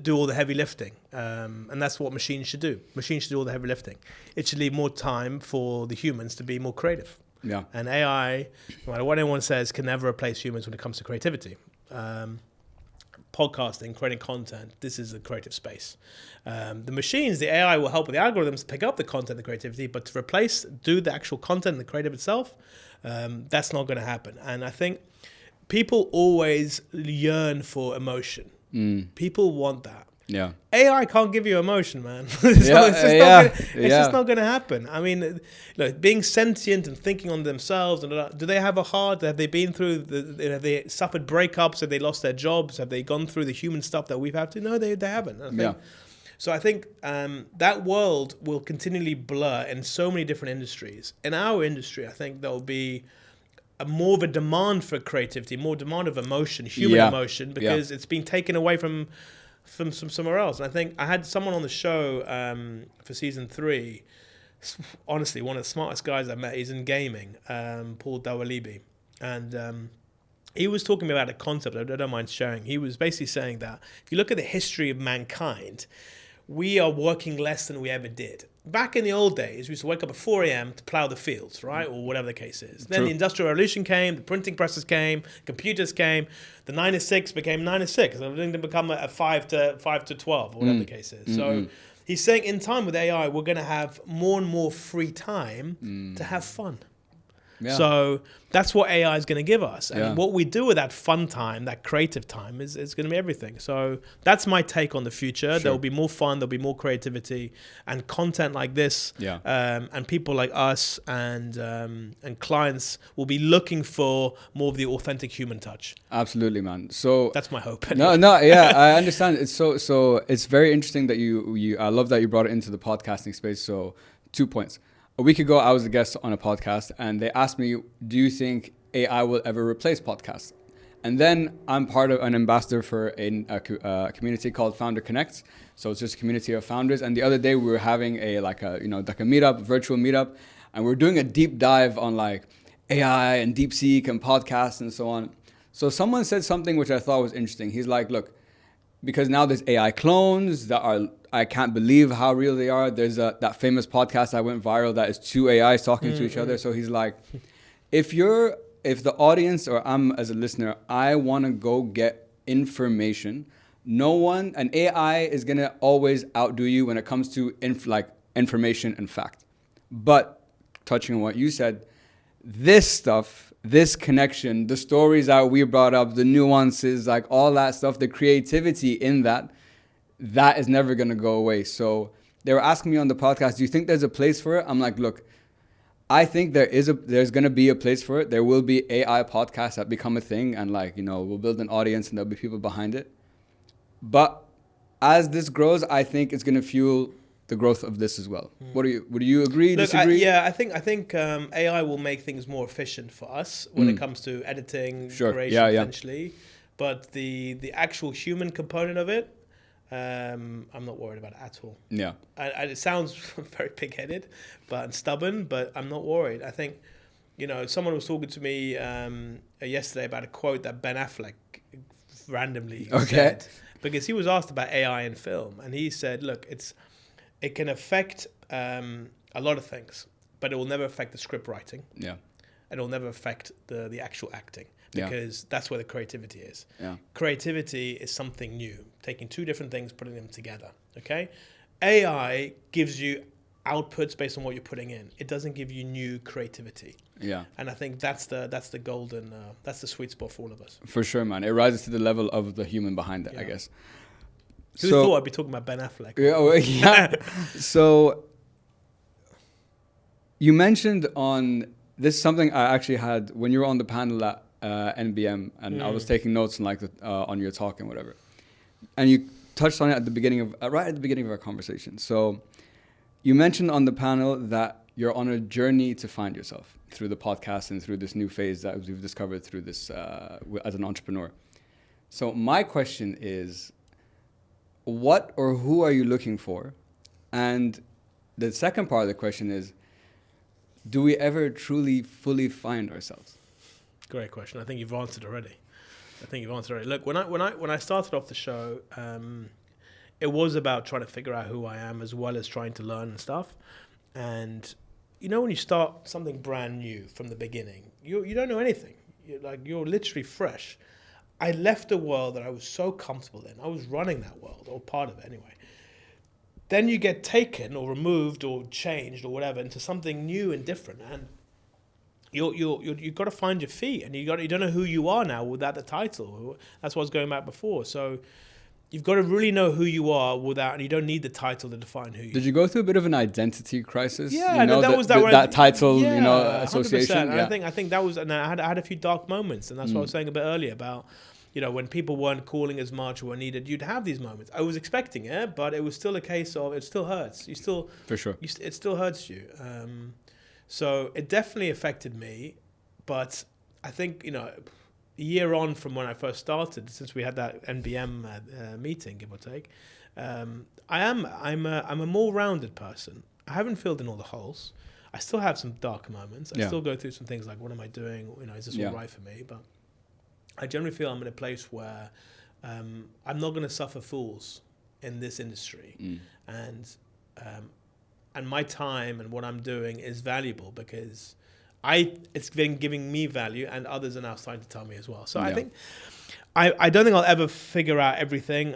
do all the heavy lifting, and that's what machines should do. Machines should do all the heavy lifting. It should leave more time for the humans to be more creative. Yeah. And AI, no matter what anyone says, can never replace humans when it comes to creativity. Podcasting, creating content, this is a creative space. The machines, the AI will help with the algorithms to pick up the content, the creativity, but to do the actual content, the creative itself, that's not going to happen. And I think people always yearn for emotion. People want that. Yeah. AI can't give you emotion, man. It's just not going to happen. I mean, look, being sentient and thinking on themselves, do they have a heart? Have they been through have they suffered breakups? Have they lost their jobs? Have they gone through the human stuff that we've had to? No, they haven't. So I think that world will continually blur in so many different industries. In our industry, I think there will be more of a demand for creativity, more demand of emotion, human emotion, because it's been taken away from somewhere else. And I think I had someone on the show for season 3, honestly, one of the smartest guys I met. He's in gaming, Paul Dawalibi. And he was talking about a concept I don't mind sharing. He was basically saying that if you look at the history of mankind, we are working less than we ever did. Back in the old days, we used to wake up at 4 a.m. to plow the fields, right? Or whatever the case is. Then the Industrial Revolution came, the printing presses came, computers came, the 9 to 6 became 9 to 6. And it didn't become a 5 to 12, or whatever the case is. So he's saying in time with AI, we're going to have more and more free time to have fun. Yeah. So that's what AI is going to give us. And Yeah. what we do with that fun time, that creative time, is going to be everything. So that's my take on the future. Sure. There'll be more fun, there'll be more creativity, and content like this. Yeah. And people like us and clients will be looking for more of the authentic human touch. Absolutely, man. So That's my hope. no, yeah, I understand. It's so it's very interesting that you I love that you brought it into the podcasting space. So 2 points. A week ago, I was a guest on a podcast, and they asked me, "Do you think AI will ever replace podcasts?" And then I'm part of an ambassador for a community called Founder Connects. So it's just a community of founders. And the other day, we were having a meetup, virtual meetup, and we're doing a deep dive on like AI and DeepSeek and podcasts and so on. So someone said something which I thought was interesting. He's like, "Look, because now there's AI clones that are, I can't believe how real they are. There's that famous podcast that went viral that is two AIs talking to each other." So he's like, if the audience or I'm as a listener, I want to go get information, an AI is going to always outdo you when it comes to information and fact. But touching on what you said, this stuff, this connection, the stories that we brought up, the nuances, like all that stuff, the creativity in that is never going to go away. So they were asking me on the podcast, do you think there's a place for it? I'm like, look, I think there's going to be a place for it. There will be AI podcasts that become a thing, and we'll build an audience and there'll be people behind it. But as this grows, I think it's going to fuel the growth of this as well. Would you agree, disagree? I think AI will make things more efficient for us when it comes to editing, creation, essentially. But the actual human component of it, I'm not worried about it at all. Yeah. It sounds very pig-headed and stubborn, but I'm not worried. I think, someone was talking to me yesterday about a quote that Ben Affleck randomly said, because he was asked about AI in film, and he said, look, it can affect a lot of things, but it will never affect the script writing. Yeah. And it will never affect the actual acting, because that's where the creativity is. Yeah. Creativity is something new, taking two different things, putting them together. Okay. AI gives you outputs based on what you're putting in. It doesn't give you new creativity. Yeah. And I think that's the golden, that's the sweet spot for all of us. For sure, man. It rises to the level of the human behind it, I guess. Who thought I'd be talking about Ben Affleck? Yeah. So you mentioned on this, something I actually had when you were on the panel at NBM, and I was taking notes on your talk and whatever. And you touched on it right at the beginning of our conversation. So you mentioned on the panel that you're on a journey to find yourself through the podcast and through this new phase that we've discovered through this as an entrepreneur. So my question is, what or who are you looking for? And the second part of the question is, do we ever truly, fully find ourselves? Great question. I think you've answered already. Look, when I started off the show, it was about trying to figure out who I am as well as trying to learn and stuff. And when you start something brand new from the beginning, you don't know anything. You're literally fresh. I left a world that I was so comfortable in. I was running that world, or part of it anyway. Then you get taken or removed or changed or whatever into something new and different, and you've got to find your feet, and you don't know who you are now without the title. That's what I was going back before. So you've got to really know who you are and you don't need the title to define who you are. Did you go through a bit of an identity crisis? Yeah, that title, association. 100%. Yeah. I think that was, and I had a few dark moments, and that's what I was saying a bit earlier about, when people weren't calling as much or were needed, you'd have these moments. I was expecting it, but it was still a case of it still hurts. For sure. It still hurts you. So it definitely affected me, but I think a year on from when I first started, since we had that NBM meeting, give or take, I'm a more rounded person. I haven't filled in all the holes. I still have some dark moments. I still go through some things like, what am I doing? Is this all right for me? But I generally feel I'm in a place where I'm not going to suffer fools in this industry, and my time and what I'm doing is valuable because it's been giving me value, and others are now starting to tell me as well. So I think I don't think I'll ever figure out everything.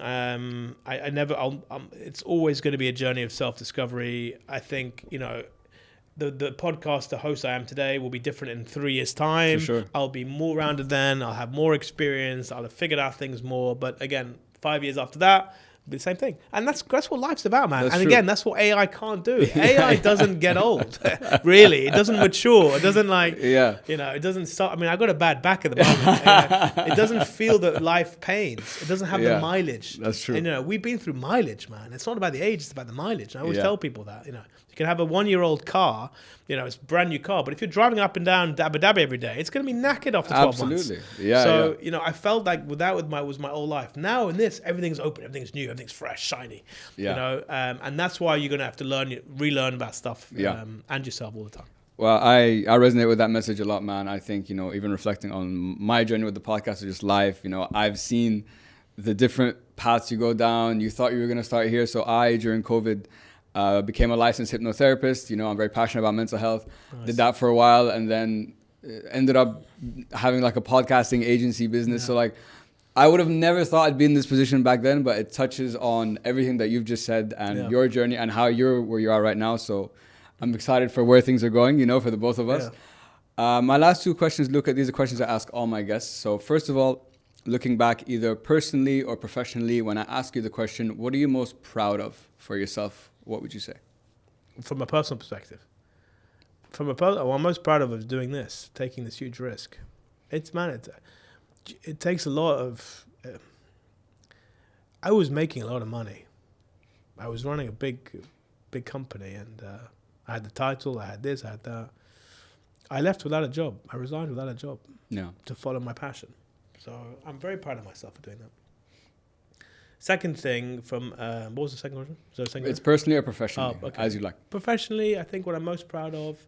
It's always going to be a journey of self-discovery. I think the podcast, the host I am today will be different in 3 years' time. For sure. I'll be more rounded then. I'll have more experience. I'll have figured out things more. But again, 5 years after that, it'll be the same thing. And that's what life's about, man. That's and true. again, that's what AI can't do. AI doesn't get old, really. It doesn't mature. It doesn't it doesn't start. I mean, I got a bad back at the moment. It doesn't feel the life pains. It doesn't have the mileage. That's true. And, we've been through mileage, man. It's not about the age, it's about the mileage. And I always tell people that, you can have a 1-year-old car, it's a brand new car, but if you're driving up and down Abu Dhabi every day, it's going to be knackered after 12 months. Absolutely. Yeah. So, I felt like that was my whole life. Now in this, everything's open, everything's new, everything's fresh, shiny. And that's why you're going to have to relearn about stuff and yourself all the time. Well, I resonate with that message a lot, man. I think, even reflecting on my journey with the podcast or just life, I've seen the different paths you go down. You thought you were going to start here. So during COVID, became a licensed hypnotherapist. I'm very passionate about mental health. Nice. Did that for a while and then ended up having like a podcasting agency business. Yeah. So I would have never thought I'd be in this position back then, but it touches on everything that you've just said and your journey and how you're where you are right now. So I'm excited for where things are going, for the both of us. Yeah. My last 2 questions, Luca, these are questions I ask all my guests. So first of all, looking back either personally or professionally, when I ask you the question, what are you most proud of for yourself? What would you say? From a personal perspective, what I'm most proud of is doing this, taking this huge risk. It takes a lot of. I was making a lot of money. I was running a big company, and I had the title. I had this. I had that. I left without a job. I resigned without a job. Yeah. To follow my passion. So I'm very proud of myself for doing that. Second thing from, what was the second question? It's personally or professionally, as you like. Professionally, I think what I'm most proud of,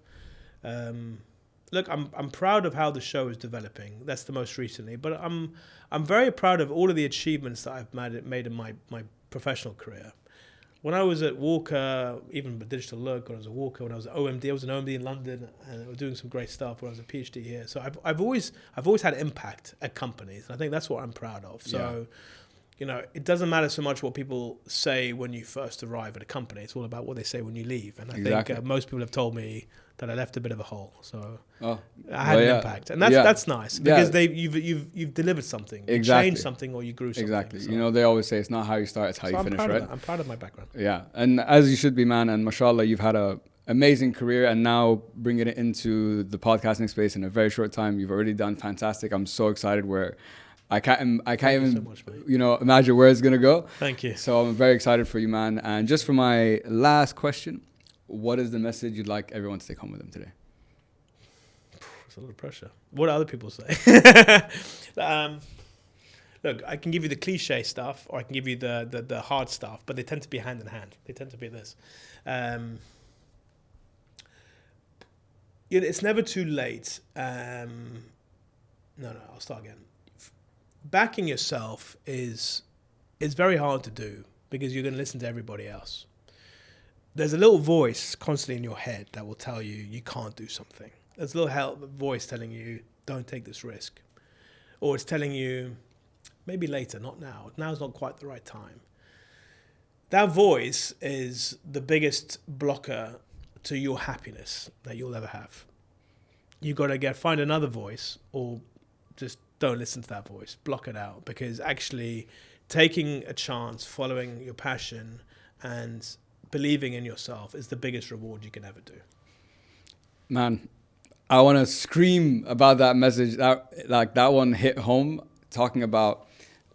look, I'm proud of how the show is developing. That's the most recently. But I'm very proud of all of the achievements that I've made in my professional career. When I was at Walker, even with Digital Look, when I was at Walker, when I was at OMD, I was in OMD in London, and I was doing some great stuff when I was a PhD here. So I've always had impact at companies, and I think that's what I'm proud of. So, it doesn't matter so much what people say when you first arrive at a company. It's all about what they say when you leave. And I think most people have told me that I left a bit of a hole. So I had an impact, and that's nice because you've delivered something, you changed something, or you grew something. Exactly. So. They always say it's not how you start, it's how you finish, right? I'm proud of my background. Yeah, and as you should be, man. And mashallah, you've had a amazing career, and now bringing it into the podcasting space in a very short time, you've already done fantastic. I'm so excited where. I can't even so much, imagine where it's gonna go. Thank you. So I'm very excited for you, man. And just for my last question, what is the message you'd like everyone to take home with them today? It's a lot of pressure. What do other people say? Look, I can give you the cliche stuff, or I can give you the hard stuff, but they tend to be hand in hand. They tend to be this. It's never too late. No, I'll start again. Backing yourself is very hard to do because you're going to listen to everybody else. There's a little voice constantly in your head that will tell you can't do something. There's a little voice telling you don't take this risk. Or it's telling you maybe later, not now. Now's not quite the right time. That voice is the biggest blocker to your happiness that you'll ever have. You've got to find another voice, or just don't listen to that voice. Block it out, because actually taking a chance, following your passion and believing in yourself is the biggest reward you can ever do. Man, I want to scream about that message. That one hit home, talking about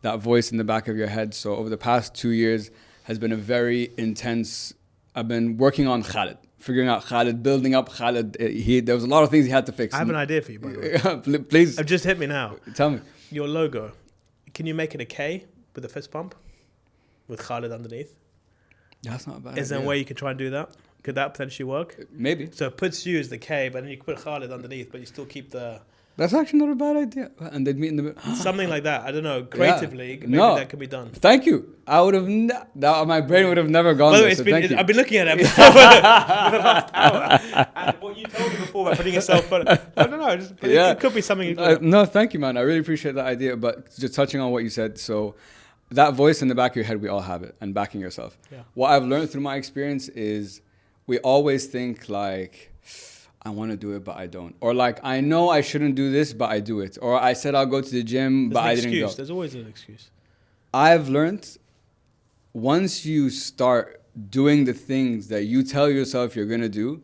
that voice in the back of your head. So over the past 2 years has been a very intense. I've been working on Khalid, figuring out Khalid, building up Khalid. There was a lot of things he had to fix. I have an idea for you, by the way. Please. It just hit me now. Tell me. Your logo. Can you make it a K with a fist pump with Khalid underneath? That's not bad. Is there a way you can try and do that? Could that potentially work? Maybe. So it puts you as the K, but then you put Khalid underneath, but you still keep the... That's actually not a bad idea. And they'd meet in the middle. Something like that. I don't know. Creatively, maybe that could be done. Thank you. I would have... my brain would have never gone there, so thank you. I've been looking at it for the last hour. And what you told me before about putting yourself... I don't know. It could be something... No, thank you, man. I really appreciate that idea. But just touching on what you said, so... That voice in the back of your head, we all have it, and backing yourself. Yeah. What I've learned through my experience is we always think like, I want to do it, but I don't. Or like, I know I shouldn't do this, but I do it. Or I said I'll go to the gym, but I didn't go. There's always an excuse. I've learned once you start doing the things that you tell yourself you're going to do,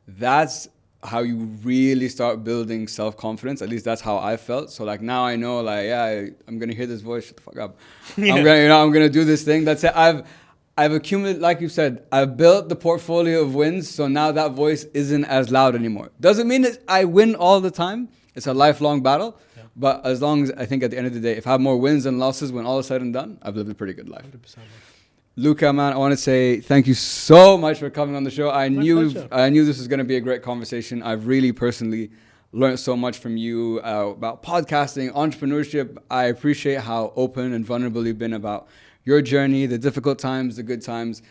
that's how you really start building self-confidence. At least that's how I felt. So like now I know, like, yeah, I'm going to hear this voice, shut the fuck up. Yeah. I'm going to do this thing. That's it. I've accumulated, like you said, I've built the portfolio of wins. So now that voice isn't as loud anymore. Doesn't mean that I win all the time. It's a lifelong battle. Yeah. But as long as I think at the end of the day, if I have more wins than losses when all is said and done, I've lived a pretty good life. 100%. Luca, man, I want to say thank you so much for coming on the show. I knew this was going to be a great conversation. I've really personally learned so much from you about podcasting, entrepreneurship. I appreciate how open and vulnerable you've been about your journey, the difficult times, the good times.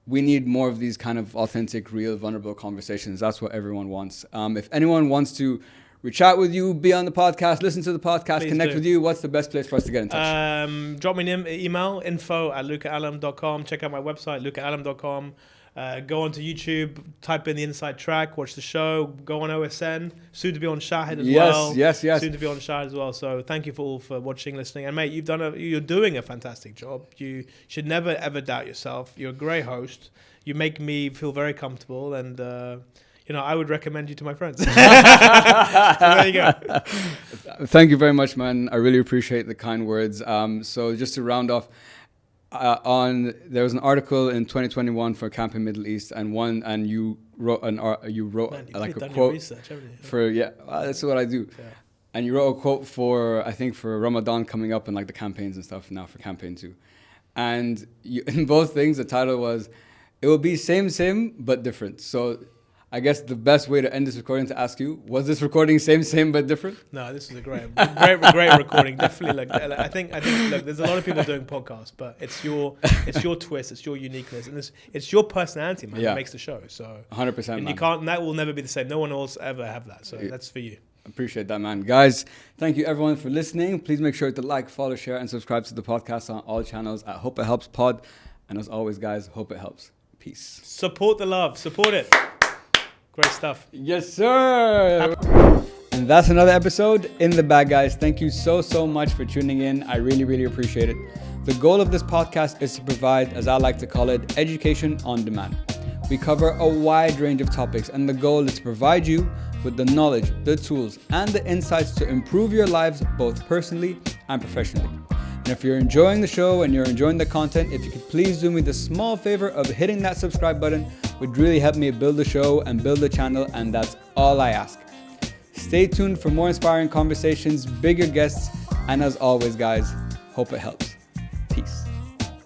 We need more of these kind of authentic, real, vulnerable conversations. That's what everyone wants. If anyone wants to reach out with you, be on the podcast, listen to the podcast, please connect with you, what's the best place for us to get in touch? Drop me an email, info@lucaallam.com. Check out my website, lucaallam.com. Go onto YouTube, type in The Inside Track, watch the show, go on OSN, soon to be on Shahid as well. Yes. Soon to be on Shahid as well. So thank you for watching, listening. And mate, you're doing a fantastic job. You should never ever doubt yourself. You're a great host. You make me feel very comfortable, and I would recommend you to my friends. So there you go. Thank you very much, man. I really appreciate the kind words. So just to round off, there was an article in 2021 for Camp in Middle East, and you wrote man, like a quote research, that's what I do. Yeah. And you wrote a quote for Ramadan coming up and like the campaigns and stuff now for campaign 2. And in both things, the title was, it will be same but different. So I guess the best way to end this recording to ask you, was this recording same but different? No, this is a great recording. Definitely, I think look, there's a lot of people doing podcasts, but it's your twist, it's your uniqueness, and it's your personality, man, that makes the show. So 100%, and man. That will never be the same. No one else ever have that. So that's for you. Appreciate that, man. Guys, thank you everyone for listening. Please make sure to like, follow, share, and subscribe to the podcast on all channels at Hope It Helps Pod. And as always, guys, hope it helps. Peace. Support the love. Support it. Great stuff. Yes, sir. And that's another episode in the bag, guys. Thank you so much for tuning in. I really, really appreciate it. The goal of this podcast is to provide, as I like to call it, education on demand. We cover a wide range of topics, and the goal is to provide you with the knowledge, the tools, and the insights to improve your lives both personally and professionally. And if you're enjoying the show and you're enjoying the content, if you could please do me the small favor of hitting that subscribe button, would really help me build the show and build the channel, and that's all I ask. Stay tuned for more inspiring conversations, bigger guests, and as always, guys, hope it helps.